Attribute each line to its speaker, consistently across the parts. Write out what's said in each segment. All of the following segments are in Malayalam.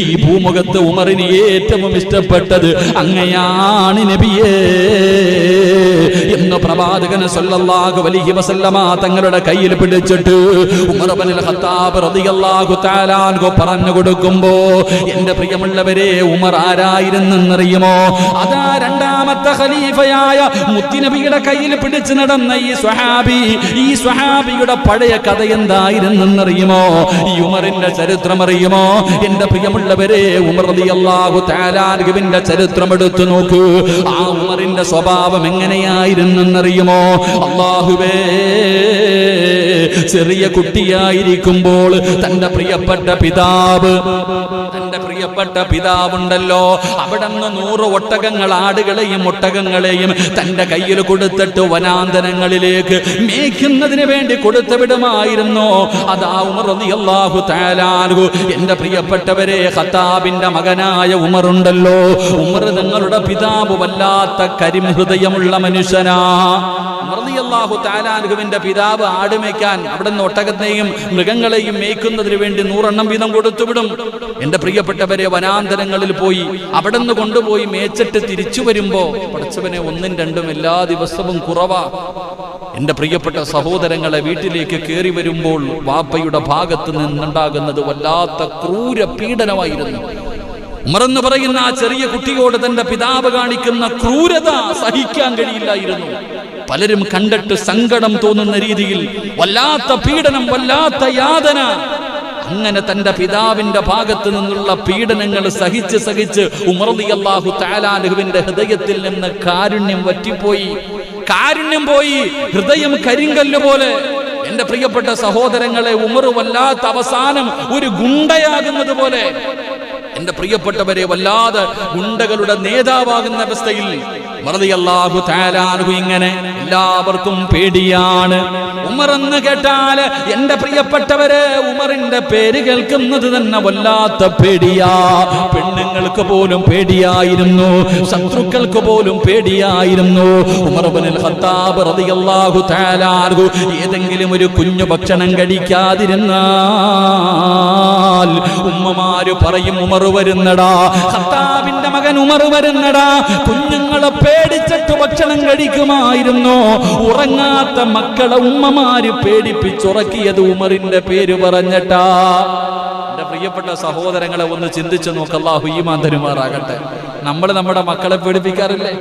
Speaker 1: ഈ ഭൂമുഖത്ത് ഉമറിന് ഏറ്റവും ഇഷ്ടപ്പെട്ടത് അങ്ങയാണ് നബിയേ എന്ന് പ്രവാചകൻ സല്ലല്ലാഹു അലൈഹി വസല്ലമ തങ്ങളുടെ കയ്യിൽ പിടിച്ചിട്ട് ഉമർ ഇബ്നുൽ ഖത്താബ് റളിയല്ലാഹു തആല അൻഹു പറഞ്ഞു കൊടുക്കുമ്പോ എന്റെ പ്രിയമുള്ളവരെ ഉമർ ആരായിരുന്നെന്നറിയുമോ? അതാ രണ്ടാമത്തെ ഖലീഫയായ മുത്തുനബിയുടെ കയ്യിൽ പിടിച്ചു നടന്ന ഈ സ്വഹാബിയുടെ പഴയ കഥ എന്തായിരുന്നെന്നറിയുമോ? ഈ ഉമറിന്റെ ചരിത്രം അറിയുമോ? എന്റെ പ്രിയമുള്ളവരെ ഉമർ റളിയല്ലാഹു തആല അൻഹുവിന്റെ ചരിത്രം എടുത്തു നോക്കൂ. ആ ഉമറിന്റെ സ്വഭാവം എങ്ങനെയായിരുന്നെന്നറിയുമോ? അല്ലാഹുവേ, ചെറിയ കുട്ടിയായിരിക്കുമ്പോൾ തന്റെ പ്രിയപ്പെട്ട പിതാവുണ്ടല്ലോ, അവിടെ നിന്ന് 100 ഒട്ടകങ്ങൾ, ആടുകളെയും ഒട്ടകങ്ങളെയും തന്റെ കയ്യിൽ കൊടുത്തിട്ട് വനാന്തരങ്ങളിലേക്ക് മേയ്ക്കുന്നതിന് വേണ്ടി കൊടുത്തു വിടുമായിരുന്നു. അതാ ഉമർ റളിയല്ലാഹു തആല അൻഹു. എന്റെ പ്രിയപ്പെട്ടവരെ, ഖത്താബിന്റെ മകനായ ഉമറുണ്ടല്ലോ, ഉമർ നിങ്ങളുടെ പിതാവ് വല്ലാത്ത കരിമഹൃദയമുള്ള മനുഷ്യനാ. ഉമർ റളിയല്ലാഹു തആല അൻഹുവിന്റെ പിതാവ് ആട് മേയ്ക്കാൻ അവിടെ നിന്ന് ഒട്ടകത്തെയും മൃഗങ്ങളെയും മേയ്ക്കുന്നതിന് വേണ്ടി 100 എണ്ണം വീതം കൊടുത്തുവിടും. എന്റെ പ്രിയപ്പെട്ടവരെ, വനാന്തരങ്ങളിൽ പോയി അവിടെ നിന്ന് കൊണ്ടുപോയി മേച്ചിട്ട് തിരിച്ചു വരുമ്പോ പടച്ചവനെ 1ഉം 2ഉം എല്ലാ ദിവസവും കുറവാ. എന്റെ പ്രിയപ്പെട്ട സഹോദരങ്ങളെ, വീട്ടിലേക്ക് കയറി വരുമ്പോൾ വാപ്പയുടെ ഭാഗത്ത് നിന്നുണ്ടാകുന്നത് വല്ലാത്ത ക്രൂര പീഡനമായിരുന്നു. ഉമർ എന്ന് പറയുന്ന ആ ചെറിയ കുട്ടിയോട് തന്റെ പിതാവ് കാണിക്കുന്ന ക്രൂരത സഹിക്കാൻ കഴിയില്ലായിരുന്നു. പലരും കണ്ടിട്ട് സങ്കടം തോന്നുന്ന രീതിയിൽ വല്ലാത്ത പീഡനം, വല്ലാത്ത യാതന. അങ്ങനെ തന്റെ പിതാവിന്റെ ഭാഗത്ത് നിന്നുള്ള പീഡനങ്ങൾ സഹിച്ച് ഉമർ റളിയല്ലാഹു തആല അൻഹുവിന്റെ ഹൃദയത്തിൽ നിന്ന് കാരുണ്യം പോയി, ഹൃദയം കരിങ്കല്ല് പോലെ. എന്റെ പ്രിയപ്പെട്ട സഹോദരങ്ങളെ, ഉമർ വല്ലാത്ത അവസാനം ഒരു ഗുണ്ടയാകുന്നത് പോലെ. എന്റെ പ്രിയപ്പെട്ടവരെ, വല്ലാതെ ഗുണ്ടകളുടെ നേതാവാകുന്ന അവസ്ഥയിൽ റളിയല്ലാഹു തആല അൻഹു ഇങ്ങനെ എല്ലാവർക്കും പേടിയാണ്. ഉമർ എന്ന് കേട്ടാൽ എന്റെ പ്രിയപ്പെട്ടവരെ, ഉമറിന്റെ പേര് കേൾക്കുന്നത് തന്നെ വല്ലാത്ത പേടിയാ. പെണ്ണുങ്ങൾക്ക് പോലും പേടിയായിരുന്നു, ശത്രുക്കൾക്ക് പോലും പേടിയായിരുന്നു. ഉമർ ഇബ്നുൽ ഖത്താബ് റളിയല്ലാഹു തആല അൻഹു ഏതെങ്കിലും ഒരു കുഞ്ഞു ഭക്ഷണം കഴിക്കാതിരുന്നാൽ ഉമ്മമാര് പറയും, ഉമർ വരുന്നടാ, ഖത്താബിന്റെ മകൻ ഉമർ വരുന്നടാ. കുഞ്ഞുങ്ങളെ പേടിച്ചിട്ട് ഭക്ഷണം കഴിക്കുമായിരുന്നു. ഉറങ്ങാത്ത മക്കളെ ഉമ്മമാര് പേടിപ്പിച്ചുറക്കിയത് ഉമറിന്റെ പേര് പറഞ്ഞിട്ടാ. എന്റെ പ്രിയപ്പെട്ട സഹോദരങ്ങളെ, ഒന്ന് ചിന്തിച്ചു നോക്ക്. അല്ലാഹു ഈമാൻ തരുമാറാകട്ടെ. നമ്മൾ നമ്മുടെ മക്കളെ പേടിപ്പിക്കാറില്ലേ?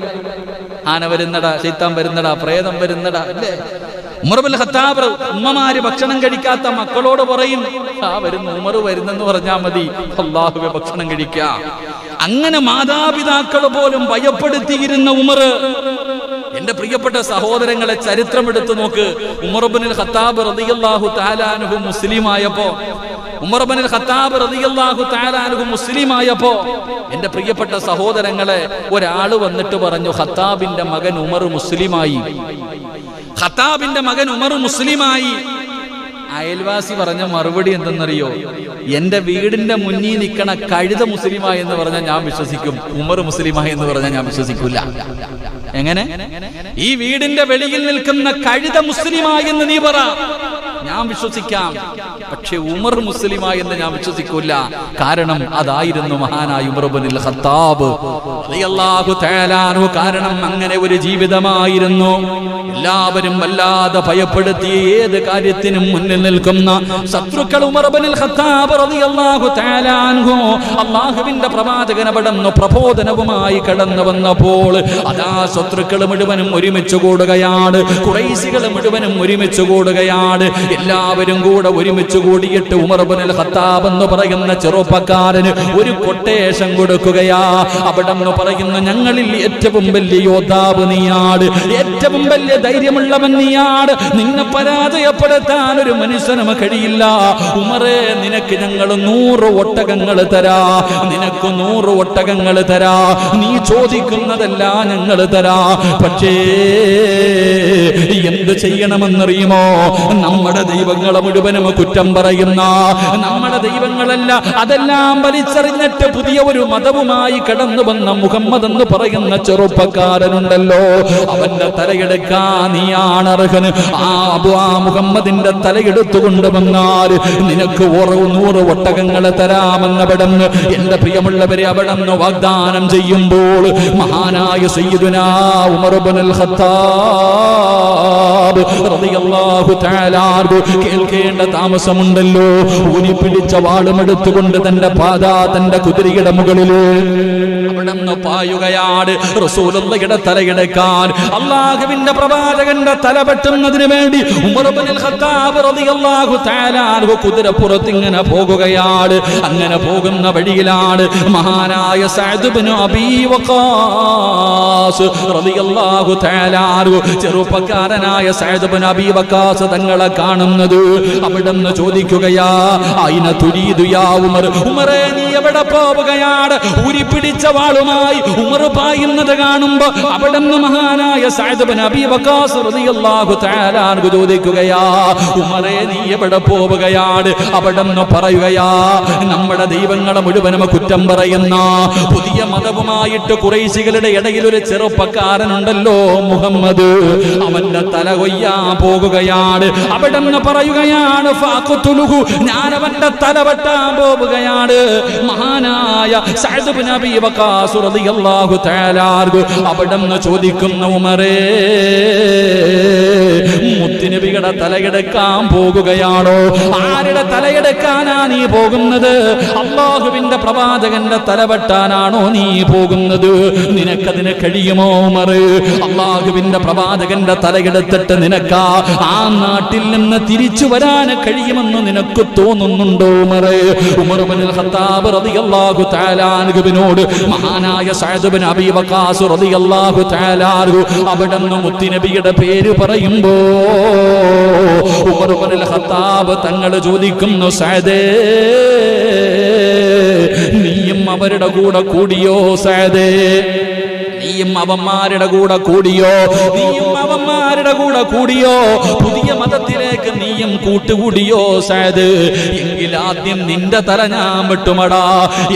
Speaker 1: ആന വരുന്നടാ, ശൈത്താൻ വരുന്നടാ, പ്രേതം വരുന്നടാ, അല്ലേ? ഉമർ ഇബ്നുൽ ഖത്താബ് ഉമ്മമാര് ഭക്ഷണം കഴിക്കാത്ത മക്കളോട് പറയും, വരുന്നു, ഉമർ വരുന്നെന്ന് പറഞ്ഞാൽ മതി, അല്ലാഹുവേ ഭക്ഷണം കഴിക്കാം. അങ്ങനെ മാതാപിതാക്കൾ പോലും ഭയപ്പെടുത്തിയിരുന്ന ഉമർ. എന്റെ പ്രിയപ്പെട്ട സഹോദരങ്ങളെ, ചരിത്രം എടുത്തു നോക്ക്. ഉമർ ഇബ്നുൽ ഖത്താബ് റളിയല്ലാഹു തആല അൻഹു മുസ്ലിമായപ്പോ എന്റെ പ്രിയപ്പെട്ട സഹോദരങ്ങളെ, ഒരാള് വന്നിട്ട് പറഞ്ഞു, ഖത്താബിന്റെ മകൻ ഉമർ മുസ്ലിമായി. അയൽവാസി പറഞ്ഞ മറുപടി എന്തെന്നറിയോ? എന്റെ വീടിന്റെ മുന്നിൽ നിൽക്കണ കഴുത മുസ്ലിമായി എന്ന് പറഞ്ഞാൽ ഞാൻ വിശ്വസിക്കും, ഉമർ മുസ്ലിമായി എന്ന് പറഞ്ഞാൽ ഞാൻ വിശ്വസിക്കൂല. എങ്ങനെ? ഈ വീടിന്റെ വെളിയിൽ നിൽക്കുന്ന കഴുത മുസ്ലിമായി എന്ന് നീ പറ, ഞാൻ വിശ്വസിക്കാം. പക്ഷെ ഉമർ മുസ്ലിമായി എന്ന് ഞാൻ വിശ്വസിക്കൂല. കാരണം അതായിരുന്നു മഹാനായ ഉമർ ഇബ്നുൽ ഖത്താബ് റളിയല്ലാഹു തആല അൻഹു. കാരണം അങ്ങനെ ഒരു ജീവിതമായിരുന്നു. എല്ലാവരും വല്ലാതെ ഭയപ്പെടുത്തി ഏത് കാര്യത്തിനും മുന്നിൽ നിൽക്കുന്ന ശത്രുക്കൾ ഉമർ ഇബ്നുൽ ഖത്താബ് റളിയല്ലാഹു തആല അൻഹു. അല്ലാഹുവിന്റെ പ്രവാചകൻ അവിടുന്ന് പ്രബോധനവുമായി കടന്നു വന്നപ്പോൾ അതാ ശത്രുക്കൾ മുഴുവനും ഒരുമിച്ച് കൂടുകയാണ്. ഖുറൈശികൾ മുഴുവനും ഒരുമിച്ച് കൂടുകയാണ്. എല്ലാവരും കൂടെ ഒരുമിച്ച് കൂടിയിട്ട് ഉമർ ഇബ്നുൽ ഖത്താബ് എന്ന് പറയുന്ന ചെറുപ്പക്കാരന് ഒരു കൊട്ടേഷൻ കൊടുക്കുകയാ. അവിടെ നിന്ന് പറയുന്നു, ഞങ്ങളിൽ ഏറ്റവും വലിയ യോദ്ധാവ് നീയാണ്, ഏറ്റവും വലിയ ധൈര്യമുള്ളവൻ നീയാണ്, നിന്നെ പരാജയപ്പെടുത്താൻ ഒരു മനുഷ്യനും കഴിയില്ല. ഉമറേ, നിനക്ക് ഞങ്ങൾ 100 ഒട്ടകങ്ങൾ തരാ, നിനക്ക് 100 ഒട്ടകങ്ങൾ തരാ, നീ ചോദിക്കുന്നതല്ല ഞങ്ങൾ തരാ. പക്ഷേ എന്ത് ചെയ്യണമെന്നറിയുമോ? നമ്മുടെ ദൈവങ്ങളെ മുഴുവനും കുറ്റം പറയുന്ന, നമ്മുടെ ദൈവങ്ങളല്ല അതെല്ലാം വലിച്ചെറിഞ്ഞിട്ട് പുതിയ ഒരു മതവുമായി കടന്നു വന്ന മുഹമ്മദ് എന്ന് പറയുന്ന ചെറുപ്പക്കാരനുണ്ടല്ലോ, അവന്റെ തലയെടുക്കാൻ നീയാണ് അർഹന്. ആ മുഹമ്മദിന്റെ തലയെടുത്തു കൊണ്ടുവന്നാൽ നിനക്ക് 100 ഒട്ടകങ്ങളെ തരാമെന്ന് അവിടുന്ന്, എന്റെ പ്രിയമുള്ളവരെ, അവിടുന്ന് വാഗ്ദാനം ചെയ്യുമ്പോൾ മഹാനായ സയ്യിദുനാ ഉമർ ഇബ്നുൽ ഖത്താബ് റളിയല്ലാഹു തആല കേൾക്കേണ്ട താമസമുണ്ടല്ലോ. ഊരി പിടിച്ച വാളുമെടുത്തുകൊണ്ട് തന്റെ കുതിരയുടെ മുകളിൽ അവിടുന്ന് പായുകയാണ്. റസൂലുള്ളാഹിയുടെ തലയെടുക്കാൻ, അല്ലാഹുവിന്റെ പ്രവാചകന്റെ തല വെട്ടുന്നതിന് വേണ്ടി ഉമർ ഇബ്നുൽ ഖത്താബ് റളിയല്ലാഹു തആല കുതിരപ്പുറത്ത് ഇങ്ങനെ പോകുകയാണ്. അങ്ങനെ പോകുന്ന വഴിയിലാണ് മഹാനായ സഅദ് ഇബ്നു അബീ വഖാസ് റളിയല്ലാഹു തആല ചെറുപ്പക്കാരനായ സഅദ് ഇബ്നു അബീ വഖാസ് തങ്ങളെ കാണുന്നത്. അവിടുന്ന് ചോദിക്കുകയാ, അയിന തുരീദു യാ ഉമർ, ഉമറേ നീ എവിടെ പോവുകയാണ്? ഊരി പിടിച്ച വാളുമായി ഉമർ പായുന്നത് കാണുമ്പോ അവിടുന്ന് മഹാനായ സഅദ് ഇബ്നു അബീ വഖാസ് റളിയല്ലാഹു തആല ചോദിക്കുകയാ, ഉമറേ നീ എവിടെ പോവുകയാണ്? അവിടുന്ന് പറയുകയാ, നമ്മുടെ ദൈവങ്ങളെ മുഴുവനും കുറ്റം പറയുന്ന പുതിയ മതവുമായിട്ട് ഖുറൈശികളുടെ ഇടയിൽ ഒരു ചെറുപ്പക്കാരനുണ്ടല്ലോ മുഹമ്മദ്, അവന്റെ തല കൊയ്യാൻ പോകുകയാണ്. അവിടുന്ന് പറയുകയാണ്, ഫഖ്തുലുഹു, ഞാൻ അവന്റെ തല വെട്ടാൻ പോവുകയാണ്. മഹാനായ സഅദ് ഇബ്നു അബീ വഖാസ് റളിയല്ലാഹു തആല അവിടുന്ന് ചോദിക്കുന്ന, ഉമറേ മുത്തുനബിയുടെ തലയെടുക്കാൻ പോകുകയാണോ? ആരുടെ തലയെടുക്കാനാ നീ പോകുന്നത്? അല്ലാഹുവിന്റെ പ്രവാചകന്റെ തല വെട്ടാനാണോ നീ പോകുന്നത്? നിനക്കതിന് കഴിയുമോ ഉമർ? അല്ലാഹുവിന്റെ പ്രവാചകന്റെ തലയെടുത്തിട്ട് നിനക്ക് ആ നാട്ടിൽ നിന്ന് തിരിച്ചു വരാൻ കഴിയുമെന്ന് നിനക്ക് തോന്നുന്നുണ്ടോ ഉമർ? ഉമർ ഇബ്നുൽ ഖത്താബ് റളിയല്ലാഹു തആല അൻഹുവിനോട് മഹാനായ സഅദ് ഇബ്നു അബീ വഖാസ് റളിയല്ലാഹു തആല അവിടുന്ന് മുത്തുനബിയുടെ പേര് പറയുമ്പോ ഉമർ ഇബ്നുൽ ഖത്താബ് തങ്ങൾ ചോദിക്കുന്നു, സഅദേ നീയും അവരുടെ കൂടെ കൂടിയോ? സഅദേ നീയും അവന്മാരുടെ കൂടെ കൂടിയോ? നീയും അവന്മാരുടെ കൂടെ കൂടിയോ? പുതിയ മതത്തിലേക്ക് നീയും കൂട്ടുകൂടിയോ സഅദ്? എങ്കിൽ ആദ്യം നിന്റെ തല ഞാൻ വെട്ടുമടാ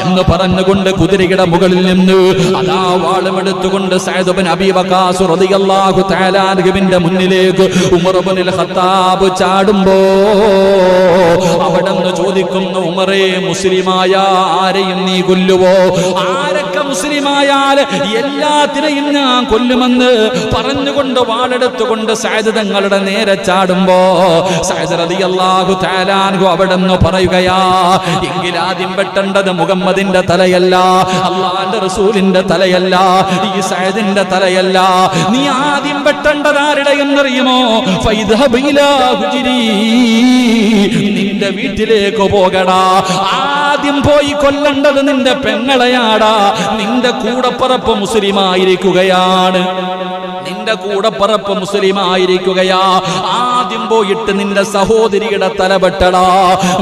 Speaker 1: എന്ന് പറഞ്ഞുകൊണ്ട് കുതിരയുടെ മുകളിൽ നിന്ന് അതാ വാളുമെടുത്തുകൊണ്ട് സഅദ് ഇബ്നു അബീ വഖാസ് റളിയല്ലാഹു തആല അൻഹുവിന്റെ മുന്നിലേക്ക് ഉമർ ഇബ്നുൽ ഖത്താബ് ചാടുമ്പോ അവിടുന്ന് ചോദിക്കുന്നു, ഉമറേ മുസ്ലിമായ ആരെയും നീ കൊല്ലുവോ? ആരൊക്കെ മുസ്ലിമായാൽ എല്ലാത്തിനെയും ഞാൻ കൊല്ലുമെന്ന് പറഞ്ഞുകൊണ്ട് വാളെടുത്തുകൊണ്ട് സഅദ് തങ്ങളുടെ നേരെ ചാടുമ്പോ സഅദ് റളിയല്ലാഹു തആല അൻഹു അവിടുന്ന് പറയുകയാ, എങ്കിൽ ആദ്യം വെട്ടേണ്ടത് മുഹമ്മദിന്റെ തലയല്ല, അല്ലാഹുവിന്റെ റസൂലിന്റെ തലയല്ല, ഈ സഅദിന്റെ തലയല്ല. നീ ആദ്യം വെട്ടേണ്ടത് ആരുടെ എന്നറിയുമോ? ഫൈദ്ഹബ് ഇലാ ഹുജ്രി, നിന്റെ വീട്ടിലേക്ക് പോകടാ. ആദ്യം പോയി കൊല്ലേണ്ടത് നിന്റെ പെങ്ങളെയാടാ. നിന്റെ കൂടപ്പറപ്പ് മുസ്ലിമായിരിക്കുകയാണ്, നിന്റെ കൂടപ്പറപ്പ് മുസ്ലിമായിരിക്കുകയാ. ആദ്യം പോയിട്ട് നിന്റെ സഹോദരിയുടെ തലവെട്ടടാ.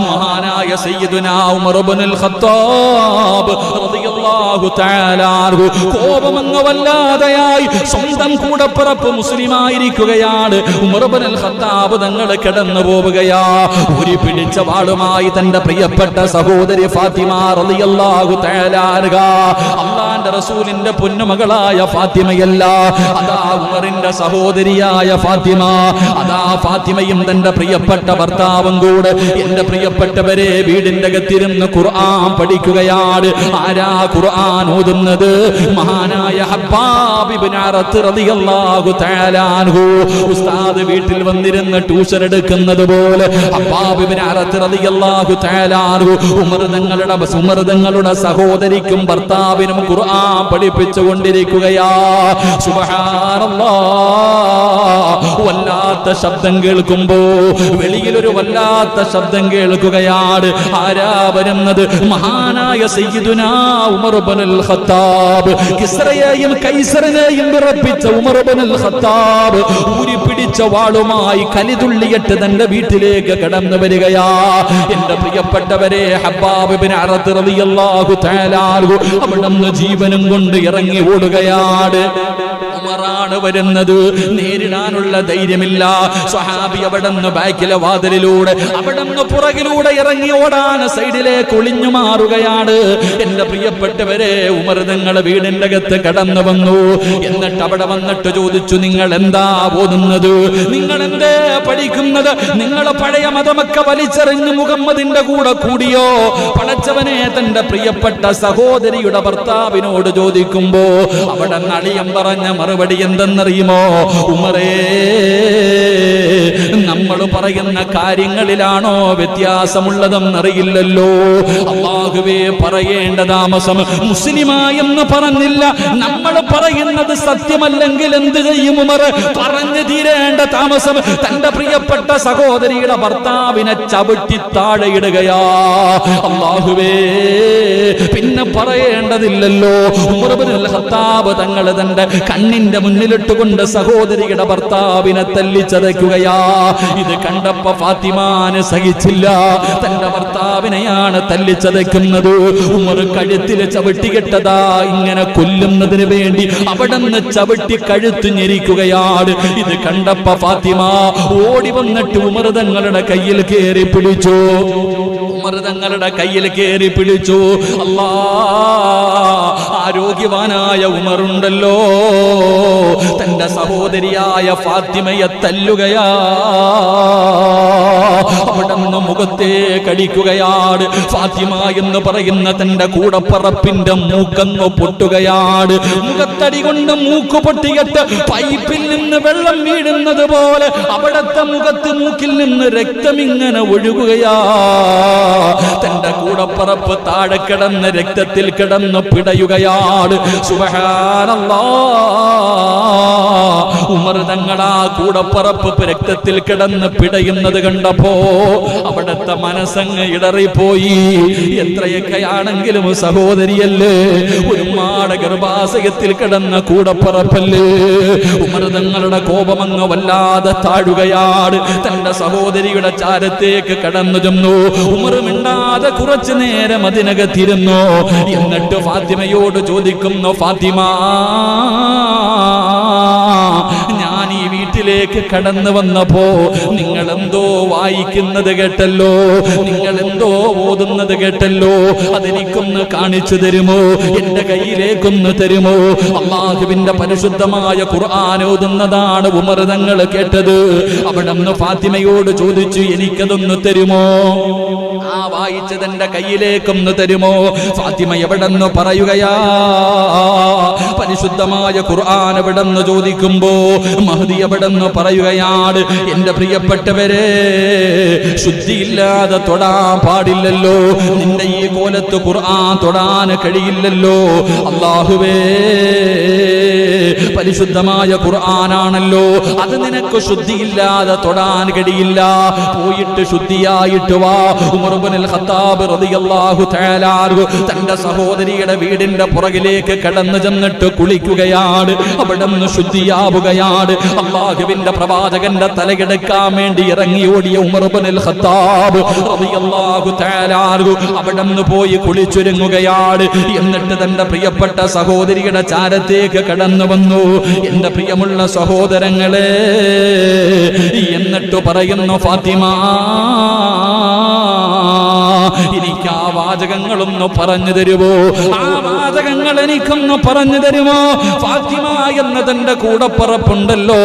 Speaker 1: മഹാനായ സയ്യിദുനാ ഉമർ ഇബ്നുൽ ഖത്താബ് റളിയല്ലാഹു തആല അൻഹു കോപമങ്ങ് വല്ലാതെയായി. സ്വന്തം കൂടപ്പറപ്പ് മുസ്ലിമായിരിക്കുകയാണ്. ഉമർ ഇബ്നുൽ ഖത്താബ് തങ്ങൾ കിടന്നു പോവുകയാ. ഒരു പിടിച്ച വാളുമായി തന്റെ പ്രിയപ്പെട്ട സഹോദരി ഫാത്തിമ റളിയല്ലാഹു തആല അൻഹ, അല്ലാഹുവിന്റെ റസൂലിന്റെ പൊന്നുമകളായ ഫാത്തിമയല്ല, അതാ ഉമറിന്റെ സഹോദരിയായ ഫാത്തിമ. അതാ ഫാത്തിമയും തന്റെ പ്രിയപ്പെട്ട ഭർത്താവും കൂടെ എന്റെ പ്രിയപ്പെട്ടവരെ വീടിന്റെ അകത്തിരുന്ന് ഖുർആൻ പഠിക്കുകയാണ്. ആരാ ഖുർആൻ ഓതുന്നത്? മഹാനായ ഹബ്ബാബ് ഇബ്നു അറത്ത് റളിയല്ലാഹു തആല അൻഹു. ഉസ്താദ് വീട്ടിൽ വന്നിരുന്ന് ട്യൂഷൻ എടുക്കുന്നത് പോലെ ഹബ്ബാബ് ഇബ്നു അറത്ത് റളിയല്ലാഹു തആല അൻഹു ഉമർ തങ്ങളുടെ സഹോദരിക്കും ഭർത്താവിനും ഖുർആൻ പഠിപ്പിച്ചുകൊണ്ടിരിക്കുകയാ. സുബ്ഹാനല്ലാഹ്, വല്ലാത്ത ശബ്ദം കേൾക്കുമ്പോ വെളിയിലൊരു വല്ലാത്ത ശബ്ദം കേൾക്കുകയാണ്. ആരാ വരുന്നത്? മഹാനായ സയ്യിദുനാ ഉമർ ഇബ്നുൽ ഖത്താബ്. കിസ്റയെയും കൈസറിനെയും വിറപ്പിച്ച ഉമർ ഇബ്നുൽ ഖത്താബ് ഊരി പിടിച്ച വാളുമായി കലിതുള്ളിയിട്ട് തന്റെ വീട്ടിലേക്ക് കടന്നു വരികയാ. എന്റെ പ്രിയപ്പെട്ടവരെ, ഹബ്ബാബ് ഇബ്നു അറത്ത് റളിയല്ലാഹു തആല അൻഹു അവിടുന്ന് ജീവനും കൊണ്ട് ഇറങ്ങി ഓടുകയാണ്. ഉമറാണ് വരുന്നത്. നേരിടാനുള്ള ധൈര്യമില്ല. സ്വഹാബി അവിടുന്ന് ബാക്കിലെ വാതിലിലൂടെ അവിടുന്ന് പുറകിലൂടെ ഇറങ്ങി ഓടാൻ സൈഡിലേക്ക് ഒളിഞ്ഞു മാറുകയാണ്. എന്റെ പ്രിയപ്പെട്ടവരെ, ഉമർ തങ്ങളുടെ വീടിന്റെ അകത്ത് കടന്നു വന്നു. എന്നിട്ട് അവിടെ വന്നിട്ട് ചോദിച്ചു, നിങ്ങൾ എന്താ ഓതുന്നത്? നിങ്ങൾ എന്തേ പഠിക്കുന്നത്? നിങ്ങൾ പഴയ മതമൊക്കെ വലിച്ചെറിഞ്ഞ് മുഹമ്മദിന്റെ കൂടെ കൂടിയോ? പടച്ചവനെ, തന്റെ പ്രിയപ്പെട്ട സഹോദരിയുടെ ഭർത്താവിനോട് ചോദിക്കുമ്പോ അവിടെ നളിയം പറഞ്ഞ മറുപടി എന്തെന്നറിയുമോ? ഉമറേ, നമ്മൾ പറയുന്ന കാര്യങ്ങളിലാണോ വ്യത്യാസമുള്ളതെന്നറിയില്ലല്ലോ. അല്ലാഹുവേ, പറയേണ്ട താമസം മുസ്ലിമായെന്ന് പറഞ്ഞില്ല. നമ്മൾ പറയുന്നത് സത്യമല്ലെങ്കിൽ എന്ത് ചെയ്യും ഉമർ? പറഞ്ഞു തീരേണ്ട താമസം തന്റെ പ്രിയപ്പെട്ട സഹോദരിയുടെ ഭർത്താവിനെ ചവിട്ടി താഴെയിടുകയാ. അല്ലാഹുവേ, പിന്നെ പറയേണ്ടതില്ലല്ലോ. ഉമർ ഇബ്നുൽ ഖത്താബ് തങ്ങൾ തന്റെ കണ്ണിന്റെ മുന്നിലിട്ടുകൊണ്ട് സഹോദരിയുടെ ഭർത്താവിനെ തല്ലിച്ചതയ്ക്കുകയാ. ഇത് കണ്ടപ്പോ ഫാത്തിമാന് സഹിച്ചില്ല. തന്റെ ഭർത്താവിനെയാണ് തല്ലിച്ചതയ്ക്കുന്നത്. ഉമർ കഴുത്തിൽ ചവിട്ടികെട്ടതാ ഇങ്ങനെ കൊല്ലുന്നതിന് വേണ്ടി അവിടുന്ന് ചവിട്ടി കഴുത്ത് ഞെരിക്കുകയാണ്. ഇത് കണ്ടപ്പോ ഫാത്തിമ ഓടി വന്നിട്ട് ഉമർ തങ്ങളുടെ കയ്യിൽ കയറി പിടിച്ചു. ഉമർ തങ്ങളുടെ കയ്യിൽ കയറി പിടിച്ചു. അല്ലാ, ആരോഗ്യവാനായ ഉമറുണ്ടല്ലോ, തന്റെ സഹോദരിയായ ഫാത്തിമയെ തല്ലുകയാ. അവിടുന്ന് മുഖത്തെ കടിക്കുകയാണ്. ഫാത്തിമ എന്ന് പറയുന്ന തന്റെ കൂടപ്പറപ്പിന്റെ മൂക്കങ്ങ് പൊട്ടുകയാണ്. മുഖത്തടി കൊണ്ട് മൂക്ക് പൊട്ടിയിട്ട് പൈപ്പിൽ നിന്ന് വെള്ളം വീഴുന്നത് പോലെ അവിടത്തെ മുഖത്ത് മൂക്കിൽ നിന്ന് രക്തം ഇങ്ങനെ ഒഴുകുകയാ. തന്റെ കൂടപ്പറപ്പ് താഴെ കിടന്ന് രക്തത്തിൽ കിടന്ന് പിടയുകയാണ്. സുബ്ഹാനല്ലാഹ്, ഉമർ തങ്ങളാ കൂടപ്പറപ്പ് രക്തത്തിൽ കിടന്ന് പിടയുന്നത് കണ്ടപ്പോ അവിടുത്തെ മനസ്സങ്ങ് ഇടറിപ്പോയി. എത്രയൊക്കെയാണെങ്കിലും സഹോദരിയല്ലേ, ഒരു മാട ഗർഭാശയത്തിൽ കിടന്ന കൂടപ്പറപ്പല്ലേ. ഉമർ തങ്ങളുടെ കോപമങ്ങ് വല്ലാതെ താഴുകയാണ്. തന്റെ സഹോദരിയുടെ ചാരത്തേക്ക് കടന്നു ചെന്നു. ഉമർ മിണ്ടാതെ കുറച്ചു നേരം അതിനകത്തിരുന്നു. എന്നിട്ട് ഫാത്തിമയോട് ചോദിക്കുന്നു, ഫാത്തിമ, ഞാൻ ഈ വീട്ടിലേക്ക് കടന്നു വന്നപ്പോ നിങ്ങൾ എന്തോ വായിക്കുന്നത് കേട്ടല്ലോ, നിങ്ങൾ എന്തോ ഓതുന്നത് കേട്ടല്ലോ, അതെനിക്കൊന്ന് കാണിച്ചു തരുമോ? എന്റെ കയ്യിലേക്കൊന്ന് തരുമോ? അല്ലാഹുവിന്റെ പരിശുദ്ധമായ ഖുർആൻ ഓതുന്നതാണ് ഉമർ തങ്ങൾ കേട്ടത്. അവിടുന്ന് ഫാത്തിമയോട് ചോദിച്ചു, എനിക്കതൊന്ന് തരുമോ? ആ വായിച്ചതെന്റെ കയ്യിലേക്കൊന്ന് തരുമോ? ഫാത്തിമ എവിടെന്ന് പറയുകയാ. പരിശുദ്ധമായ ഖുർആൻ എവിടെന്ന് ചോദിക്കുമ്പോ മഹ്ദി എവിടെന്ന് പറയുകയാണ്, എന്റെ പ്രിയപ്പെട്ടവരെ, ശുദ്ധിയില്ലാതെ തൊടാൻ പാടില്ലല്ലോ. നിന്റെ ഈ കോലത്ത് ഖുർആൻ തൊടാൻ കഴിയില്ലല്ലോ. അല്ലാഹുവേ, പരിശുദ്ധമായ ഖുർആനാണല്ലോ, അത് നിനക്ക് ശുദ്ധിയില്ലാതെ തൊടാൻ കഴിയില്ല. പോയിട്ട് ശുദ്ധിയായിട്ട് വാ. ഉമർ ഇബ്നുൽ ഖത്താബ് റളിയല്ലാഹു തആല അൻഹു തന്റെ സഹോദരിയുടെ വീടിന്റെ പുറകിലേക്ക് കടന്നു ചെന്നിട്ട് കുളിക്കുകയാണ്. അവിടുന്ന് ശുദ്ധിയാവുകയാണ്. അല്ലാഹുവിന്റെ പ്രവാചകന്റെ തലകിടക്കാൻ വേണ്ടി ഇറങ്ങി ഓടിയ ഉമർ ഇബ്നുൽ ഖത്താബ് റളിയല്ലാഹു തആല അൻഹു അവിടുന്ന് പോയി കുളിച്ചൊരുങ്ങുകയാണ്. എന്നിട്ട് തന്റെ പ്രിയപ്പെട്ട സഹോദരിയുടെ ചാരത്തേക്ക് കടന്നു വന്നു. എന്റെ പ്രിയമുള്ള സഹോദരങ്ങളെ, എന്നിട്ട് പറയുന്നു, ഫാത്തിമ, എനിക്ക് ആ വാചകങ്ങളൊന്ന് പറഞ്ഞു തരുമോ? ആ വാചകങ്ങൾ എനിക്കൊന്ന് പറഞ്ഞു തരുമോ? ഫാത്തിമ എന്ന തന്റെ കൂടപ്പറപ്പുണ്ടല്ലോ,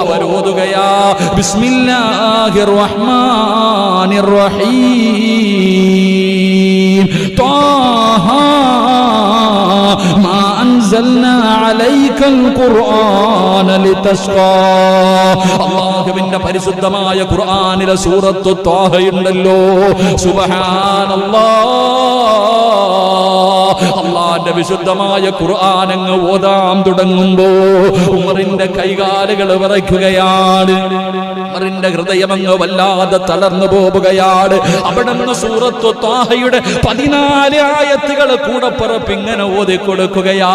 Speaker 1: അവരോതുകയാ, ബിസ്മില്ലാഹിർ റഹ്മാനിർ റഹീം, ത്വാഹ മാ അൻസൽനാ അലൈക്കൽ ഖുർആന ലിതസ്ഖാ. അല്ലാഹുവിന്റെ പരിശുദ്ധമായ ഖുർആനിലെ സൂറത്തു ത്വാഹയുണ്ടല്ലോ, സുബ്ഹാനല്ലാഹ്, അല്ലാഹുവിന്റെ വിശുദ്ധമായ ഖുർആൻ അങ്ങ് ഓതാൻ തുടങ്ങുമ്പോ ഉമറിന്റെ കൈകാലുകൾ വിറയ്ക്കുകയാണ്. ഉമറിന്റെ ഹൃദയം അങ്ങ് വല്ലാതെ തളർന്നു പോവുകയാണ്. അവിടുന്ന് സൂറത്തു ത്വാഹയുടെ 14 ആയത്തുകൾ കൂടപ്പുറപ്പ് ഇങ്ങനെ ഓതി കൊടുക്കുകയാ.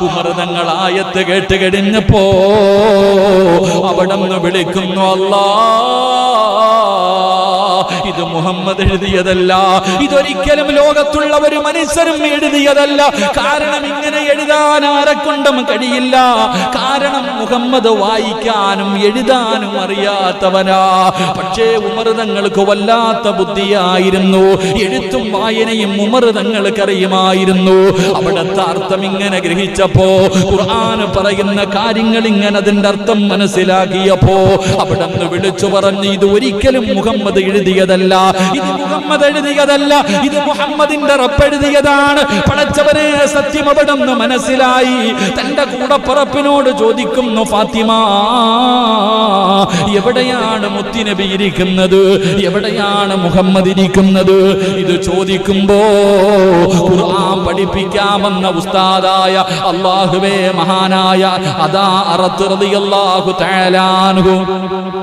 Speaker 1: ഉമർ തങ്ങൾ ആയത്ത് കേട്ട് കഴിഞ്ഞപ്പോ അവിടുന്ന് വിളിക്കുന്നു, അല്ലാഹ്, ഇത് മുഹമ്മദ് എഴുതിയതല്ല, ഇതൊരിക്കലും ലോകത്തുള്ള ഒരു മനുഷ്യരും എഴുതിയതല്ല. കാരണം ഇങ്ങനെ എഴുതാൻ ആരെക്കൊണ്ടും കഴിയില്ല. കാരണം മുഹമ്മദ് വായിക്കാനും എഴുതാനും അറിയാത്തവനാ. പക്ഷേ ഉമർ തങ്ങൾക്ക് വല്ലാത്ത ബുദ്ധിയായിരുന്നു. എഴുത്തും വായനയും ഉമർ തങ്ങൾക്ക് അറിയുമായിരുന്നു. അവിടുത്തെ അർത്ഥം ഇങ്ങനെ ഗ്രഹിച്ചപ്പോ, ഖുർആൻ പറയുന്ന കാര്യങ്ങൾ ഇങ്ങനെ അതിന്റെ അർത്ഥം മനസ്സിലാക്കിയപ്പോ അവിടുന്ന് വിളിച്ചു പറഞ്ഞു, ഇത് ഒരിക്കലും മുഹമ്മദ് എഴുതിയതല്ല, ഇത് മുഹമ്മദ് എഴുതിയതല്ല, ഇത് മുഹമ്മദിന്റെ റബ്ബ് എഴുതിയതാണ്. പടച്ചവനെ സത്യം അവിടുന്ന് മനസ്സിലായി. തന്റെ കൂടപ്പറപ്പിനോട് ചോദിക്കുന്നു, ഫാത്തിമ എവിടെയാണ് മുത്തുനബി ഇരിക്കുന്നത്, എവിടെയാണ് മുഹമ്മദ് ഇരിക്കുന്നത്? ഇത് ചോദിക്കുമ്പോ ഖുർആൻ പഠിപ്പിക്കാമെന്ന ഉസ്താദായ അല്ലാഹുവേ മഹാനായ അദാ അറത്ത് റളിയല്ലാഹു തആല അൻഹു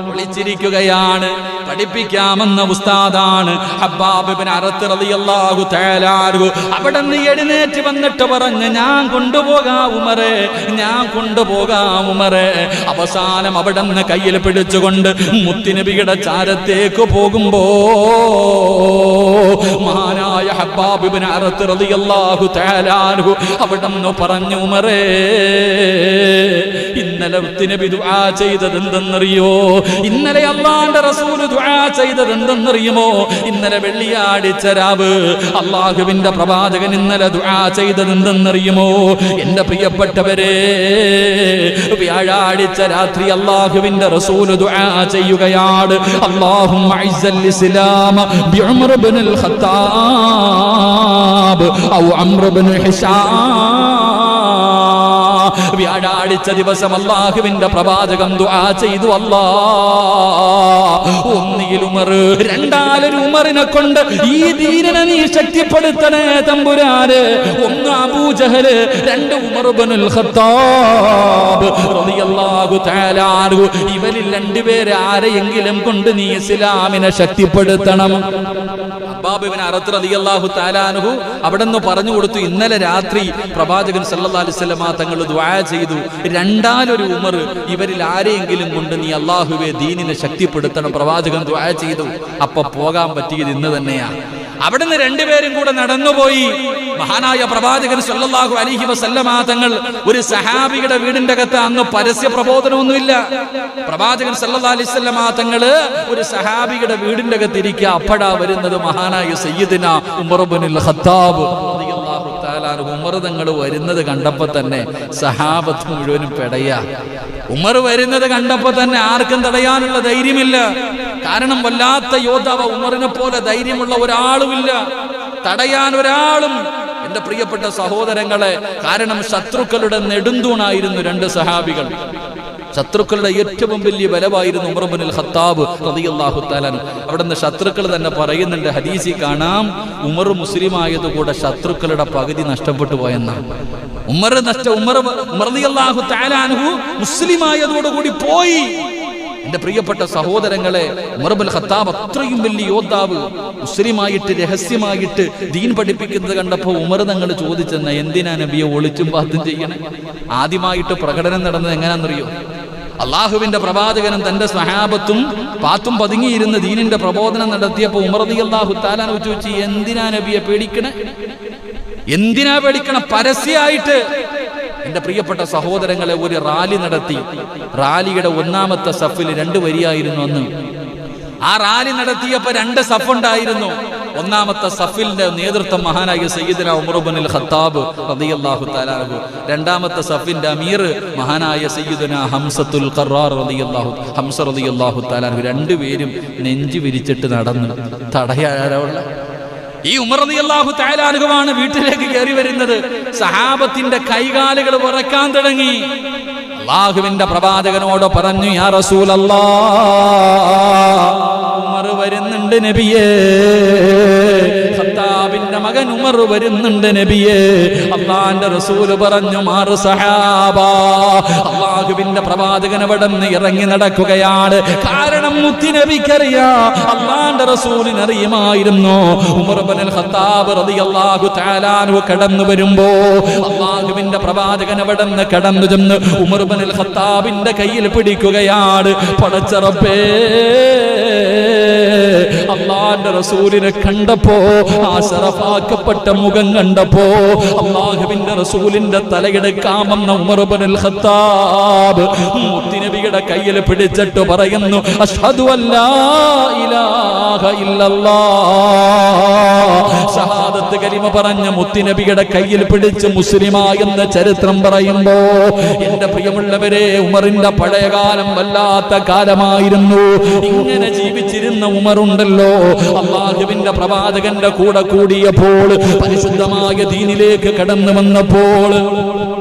Speaker 1: വിളിച്ചിരിക്കുകയാണ്. പഠിപ്പിക്കാമെന്ന ഉസ്താദാണ് ഹബ്ബാബ് ഇബ്നു അറത്ത് റളിയല്ലാഹു തആല അൻഹു. അവിടുന്ന് എഴുന്നേറ്റ് വന്നിട്ട് പറഞ്ഞു, ഞാൻ കൊണ്ടുപോകാം ഉമറേ, ഞാൻ കൊണ്ടുപോകാം ഉമറേ. അവസാനം അവിടുന്ന് കയ്യിൽ പിടിച്ചുകൊണ്ട് മുത്തുനബിയുടെ ചാരത്തേക്ക് പോകുമ്പോ മഹാനായ ഹബ്ബാബ് ഇബ്നു അറത്ത് റളിയല്ലാഹു തആല അൻഹു അവിടുന്ന് പറഞ്ഞു, ഉമറേ ഇന്നലെ മുത്തുനബി ദുആ ചെയ്തത് എന്തെന്നറിയോ? ഇന്നലെ അല്ലാഹുവിന്റെ റസൂൽ ദുആ ചെയ്തത് എന്തെന്നറിയുമോ? ഇന്നലെ വെള്ളിയാഴ്ച രാവ് അല്ലാഹുവിന്റെ പ്രവാചകൻ ഇന്നലെ ദുആ ചെയ്തത് എന്തെന്നറിയുമോ? എന്റെ പ്രിയപ്പെട്ടവരെ, വ്യാഴാഴ്ച രാത്രി അല്ലാഹുവിന്റെ റസൂൽ ദുആ ചെയ്യുകയാണ്, അല്ലാഹുമ്മ ഇസ്സൽ ഇസ്ലാമ ബിഉമർ ഇബ്നുൽ ഖത്താബ് ഔ അംർ ഇബ്നു ഹിശാം. വ്യാഴാഴ്ച ദിവസം അല്ലാഹുവിന്റെ പ്രവാചകൻ ദുആ ചെയ്തു, ഒന്നിൽ ഉമർ, രണ്ടാലൊരു ഉമറിനെ കൊണ്ട് ഈ ദീനിനെ നീ ശക്തിപ്പെടുത്തണേ തമ്പുരാനെ. ഒന്ന് അബൂജഹല്, രണ്ട് ഉമർ ഇബ്നുൽ ഖത്താബ് റളിയല്ലാഹു തആല അൻഹു. ഇവരിൽ രണ്ടുപേരെ ആരെയെങ്കിലും കൊണ്ട് നീ ഇസ്ലാമിനെ ശക്തിപ്പെടുത്തണം. ഹബ്ബാബ് ഇബ്നു അറത്ത് റളിയല്ലാഹു തആല അൻഹു അവിടെന്ന് പറഞ്ഞു കൊടുത്തു, ഇന്നലെ രാത്രി പ്രവാചകൻ സല്ലല്ലാഹു അലൈഹി വസല്ലം തങ്ങൾ ദുആ ചെയ്തു, രണ്ടാലൊരു ഉമർ, ഇവരിൽ ആരെയെങ്കിലും കൊണ്ട് നീ അല്ലാഹുവേ ദീനിനെ ശക്തിപ്പെടുത്തണം. പ്രവാചകൻ ദുആ ചെയ്തു. അപ്പൊ പോകാൻ പറ്റിയത് ഇന്ന് തന്നെയാണ്. അവിടുന്ന് രണ്ടുപേരും കൂടെ നടന്നുപോയി. മഹാനായ പ്രവാചകൻ സല്ലല്ലാഹു അലൈഹി വസല്ലമ തങ്ങൾ ഒരു സഹാബിയുടെ വീടിന്റെ അകത്ത്, അന്ന് പരസ്യ പ്രബോധനമൊന്നുമില്ല. പ്രവാചകൻ സല്ലല്ലാഹു അലൈഹി വസല്ലമ തങ്ങൾ ഒരു സഹാബിയുടെ വീടിന്റെ അകത്ത് ഇരിക്കുക. അപ്പോഴാ വരുന്നത് മഹാനായ സയ്യിദുന ഉമർ ഇബ്നുൽ ഖത്താബ് റളിയല്ലാഹു തആല അൻഹു. ഉമർ തങ്ങൾ വരുന്നത് കണ്ടപ്പോ തന്നെ സഹാബത്ത് മുഴുവനും പെടയാ. ഉമർ വരുന്നത് കണ്ടപ്പോ തന്നെ ആർക്കും തടയാനുള്ള ധൈര്യമില്ല. കാരണം വല്ലാത്ത യോദ്ധാവ്, ഉമറിനെ പോലെ ധൈര്യമുള്ള ഒരാളുമില്ല, തടയാൻ ഒരാളും. എന്റെ പ്രിയപ്പെട്ട സഹോദരങ്ങളെ, കാരണം ശത്രുക്കളുടെ നെടുന്തൂണായിരുന്നു രണ്ട് സഹാബികൾ. ശത്രുക്കളുടെ ഏറ്റവും വലിയ ബലമായിരുന്നു ഉമർ ഇബ്നുൽ ഖത്താബ് റളിയല്ലാഹു തആല. അവിടുന്ന് ശത്രുക്കൾ തന്നെ പറയുന്നുണ്ട്, ഹദീസിൽ കാണാം, ഉമർ മുസ്ലിം ആയതുകൂടെ ശത്രുക്കളുടെ പകുതി നഷ്ടപ്പെട്ടു പോയെന്നാണ്. ഉമർ റളിയല്ലാഹു തആല അൻഹു മുസ്ലിം ആയതോടുകൂടി പോയി. എന്റെ പ്രിയപ്പെട്ട സഹോദരങ്ങളെ, ഉമർ ഇബ്നുൽ ഖത്താബ് അത്രയും വലിയ യോദ്ധാവ്, മുസ്ലിമായിട്ട് രഹസ്യമായിട്ട് ദീൻ പഠിപ്പിക്കുന്നത് കണ്ടപ്പോൾ ഉമർ തങ്ങൾ ചോദിച്ചെന്ന, എന്തിനാ നബിയെ ഒളിച്ചും പാത്തും ചെയ്യണേ? ആദ്യമായിട്ട് പ്രകടനം നടന്നത് എങ്ങനെയാണെന്നറിയോ? അള്ളാഹുവിന്റെ പ്രവാചകനും തന്റെ സ്വഹാബത്തും പാത്തും പതുങ്ങിയിരുന്ന് ദീനിന്റെ പ്രബോധനം നടത്തിയപ്പോൾ ഉമർ റളിയല്ലാഹു തആല ചോദിച്ചു, എന്തിനാ നബിയെ പേടിക്കണേ? എന്തിനാ പേടിക്കണം? പരസ്യമായിട്ട്. എന്റെ പ്രിയപ്പെട്ട സഹോദരങ്ങളെ, ഒരു റാലി നടത്തി. റാലിയുടെ ഒന്നാമത്തെ സഫിൽ 2 വരിയായിരുന്നു അന്ന്. ആ റാലി നടത്തിയപ്പോ 2 സഫ് ഉണ്ടായിരുന്നു. ഒന്നാമത്തെ സഫിന്റെ നേതൃത്വം മഹാനായ സയ്യിദുന ഉമർ ഇബ്നുൽ ഖത്താബ് റളിയല്ലാഹു തആല അൻഹു. രണ്ടാമത്തെ സഫിന്റെ അമീർ മഹാനായ സയ്യിദുന ഹംസത്തുൽ ഖറാർ റളിയല്ലാഹു തആല അൻഹു. രണ്ടുപേരും നെഞ്ചു വിരിച്ചിട്ട് നടന്നു. തടയാനുള്ള ഈ ഉമർ റളിയല്ലാഹു തആല അൻഹുവാണ് വീട്ടിലേക്ക് കയറി വരുന്നത്. സഹാബത്തിന്റെ കൈകാലുകൾ വിറക്കാൻ തുടങ്ങി. അല്ലാഹുവിന്റെ പ്രവാചകനോട് പറഞ്ഞു, യാ റസൂലല്ലാഹ്, ഉമർ വരുന്നുണ്ട് നബിയേ, ഖത്താബിന്റെ മകൻ ഉമർ വരുന്നുണ്ട് നബിയേ. അല്ലാഹുവിന്റെ റസൂൽ പറഞ്ഞു, മാറ് സഹാബ. അല്ലാഹുവിന്റെ പ്രവാചകൻ അവിടെ നിന്ന് ഇറങ്ങി നടക്കുകയാണ്. കാരണം മുത്തുനബിക്കറിയാം, അല്ലാഹുവിന്റെ റസൂലിന് അറിയുമായിരുന്നു. ഉമർ ഇബ്നുൽ ഖത്താബ് റളിയല്ലാഹു തആല അൻഹു കടന്നു വരുമ്പോ അല്ലാഹുവിന്റെ പ്രവാചകൻ അവിടെ നിന്ന് കടന്നു ചെന്ന് ഉമർ ഇബ്നുൽ ഖത്താബിന്റെ കയ്യിൽ പിടിക്കുകയാണ്. പടച്ച റബ്ബേ, അള്ളാന്റെ റസൂലിനെ കണ്ടപ്പോ, ആ ശറഫാക്കപ്പെട്ട മുഖം കണ്ടപ്പോ, അള്ളാഹുവിന്റെ റസൂലിന്റെ തലയെടുക്കാമെന്ന ഉമർ ഇബ്നുൽ ഖത്താബ് മുത്തുനബിയുടെ കയ്യിൽ പിടിച്ചിട്ട് പറയുന്നു, അഷ്ഹദു അല്ലാ ഇലാഹ ഇല്ലല്ലാഹ്. ഷഹാദത്ത് കലിമ പറഞ്ഞ മുത്തുനബിയുടെ കയ്യിൽ പിടിച്ച് മുസ്ലിമായെന്ന ചരിത്രം പറയുമ്പോ, എന്റെ പ്രിയമുള്ളവരെ, ഉമറിന്റെ പഴയകാലം വല്ലാത്ത കാലമായിരുന്നു. ഇങ്ങനെ ജീവിച്ചിരുന്ന ഉമറുണ്ടല്ലോ, അല്ലാഹുവിന്റെ പ്രവാചകന്റെ കൂടെ കൂടിയപ്പോൾ, പരിശുദ്ധമായ ദീനിലേക്ക് കടന്നു വന്നപ്പോൾ,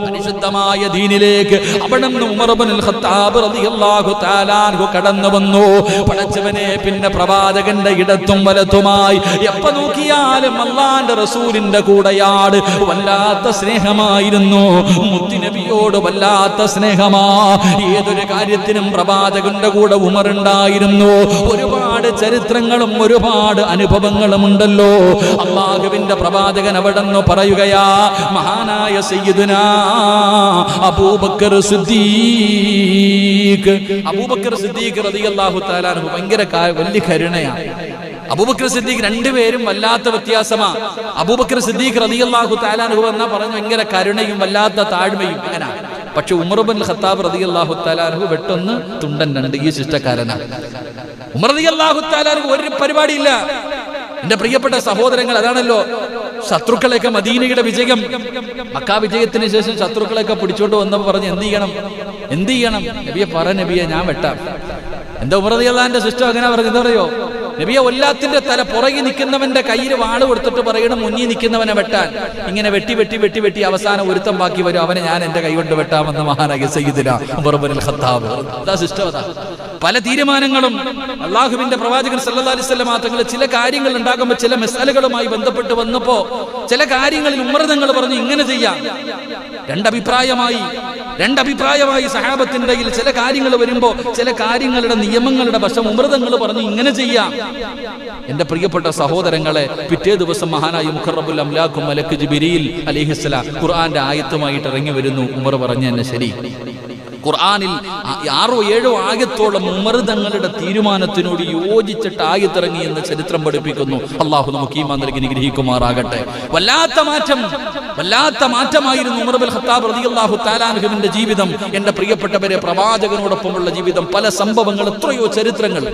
Speaker 1: പരിശുദ്ധമായ ദീനിലേക്ക് അവിടുന്ന് ഉമർ ഇബ്നുൽ ഖത്താബ് റളിയല്ലാഹു തആല അൻഹു കടന്നു വന്നു. പടച്ചവനെ, പിന്നെ പ്രവാചകന്റെ ഇടത്തും വലത്തുമായി എപ്പോ നോക്കിയാലും അല്ലാഹുവിന്റെ റസൂലിന്റെ കൂടെയാണ്. വല്ലാത്ത സ്നേഹമായിരുന്നു മുത്തുനബിയോട്, വല്ലാത്ത സ്നേഹമാ. ഏതൊരു കാര്യത്തിനും പ്രവാചകന്റെ കൂടെ ഉമർ ഉണ്ടായിരുന്നു. ഒരുപാട് ചരിത്രങ്ങളും ഒരുപാട് അനുഭവങ്ങളും ഉണ്ടല്ലോ. അല്ലാഹുവിന്റെ പ്രവാചകൻ അവിടുന്ന് പറയുകയാ, മഹാനായ സയ്യിദുനാ അബൂബക്കർ സിദ്ദീഖ്, അബൂബക്കർ സിദ്ദീഖ് റളിയല്ലാഹു തആല അൻഹു ഭയങ്കര വലിയ കരുണയാണ്. അബൂബക്കർ സിദ്ദീഖ് രണ്ടുപേരും വല്ലാത്ത വ്യത്യാസമാ. അബൂബക്കർ സിദ്ദീഖ് റളിയല്ലാഹു തആല അൻഹു എന്നാ പറഞ്ഞു ഭയങ്കര കരുണയും വല്ലാത്ത താഴ്മയും അങ്ങനെ. പക്ഷെ ഉമർ ഇബ്നുൽ ഖത്താബ് റളിയല്ലാഹു തആല അൻഹു വെട്ടൊന്ന് തുണ്ടൻ രണ്ട്, ഈ ശിഷ്ടക്കാരനാണ്. ഉമർ റളിയല്ലാഹു തആല അൻഹു ഒരു പരിപാടിയില്ല. എന്റെ പ്രിയപ്പെട്ട സഹോദരങ്ങൾ, അതാണല്ലോ ശത്രുക്കളെയൊക്കെ മദീനയുടെ വിജയം, മക്ക വിജയത്തിന് ശേഷം ശത്രുക്കളെയൊക്കെ പിടിച്ചോണ്ട് വന്നപ്പോൾ പറഞ്ഞു, എന്ത് ചെയ്യണം നബിയെ, പറ നബിയെ, ഞാൻ വെട്ടാം. എന്താ ഉമർ റളിയല്ലാഹു അൻഹുവിന്റെ സിസ്റ്റം അങ്ങനെ പറഞ്ഞു, എന്താ പറയോ, നബിയെ, ഒല്ലാത്തിന്റെ തല പുറകെ നിൽക്കുന്നവന്റെ കയ്യിൽ വാള് കൊടുത്തിട്ട് പറയണം മുന്നിൽ നിൽക്കുന്നവനെ വെട്ടാൻ. ഇങ്ങനെ വെട്ടി വെട്ടി വെട്ടി വെട്ടി അവസാനം ഒരുത്തം ബാക്കി വരും, അവനെ ഞാൻ എന്റെ കൈ കൊണ്ട് വെട്ടാമെന്ന് മഹാനായ സയ്യിദുനാ ഉമർ ഇബ്നുൽ ഖത്താബ്. അതാ സിസ്റ്റം. അതാ പല തീരുമാനങ്ങളും അള്ളാഹുവിന്റെ പ്രവാചകൻ സല്ലല്ലാഹു അലൈഹി വസല്ലം തങ്ങൾ ചില കാര്യങ്ങൾ ഉണ്ടാകുമ്പോൾ, ചില മസാലകളുമായി ബന്ധപ്പെട്ട് വന്നപ്പോ ചില കാര്യങ്ങളിൽ ഉമർ തങ്ങൾ പറഞ്ഞു ഇങ്ങനെ ചെയ്യാം. രണ്ടഭിപ്രായമായി സഹാബത്തിന്റെ ഇടയിൽ ചില കാര്യങ്ങൾ വരുമ്പോ ചില കാര്യങ്ങളുടെ നിയമങ്ങളുടെ വശം ഉമർ തങ്ങൾ പറഞ്ഞു ഇങ്ങനെ ചെയ്യാം. എന്റെ പ്രിയപ്പെട്ട സഹോദരങ്ങളെ, പിറ്റേ ദിവസം മഹാനായ മുഖറബുൽ അംലാഖ് മലക്ക് ജിബ്രീൽ അലൈഹിസ്സലാം ഖുർആന്റെ ആയത്തുമായിട്ട് ഇറങ്ങി വരുന്നു. ഉമർ പറഞ്ഞു തന്നെ ശരി. ഖുർആനിൽ 6-7 ആയത്തോളം ഉമർ തങ്ങളുടെ തീരുമാനത്തിനോട് യോജിച്ചിട്ട് ആയത്തിറങ്ങി എന്ന് ചരിത്രം പഠിപ്പിക്കുന്നു. അള്ളാഹു നമുക്ക് ഈമാൻ നൽകി അനുഗ്രഹിക്കുമാറാകട്ടെ. വല്ലാത്ത മാറ്റമായിരുന്നു ഉമർ ഇബ്നുൽ ഖത്താബ് റളിയല്ലാഹു തആല അൻഹുവിന്റെ ജീവിതം. എന്റെ പ്രിയപ്പെട്ടവരെ, പ്രവാചകനോടൊപ്പമുള്ള ജീവിതം, പല സംഭവങ്ങൾ, എത്രയോ ചരിത്രങ്ങൾ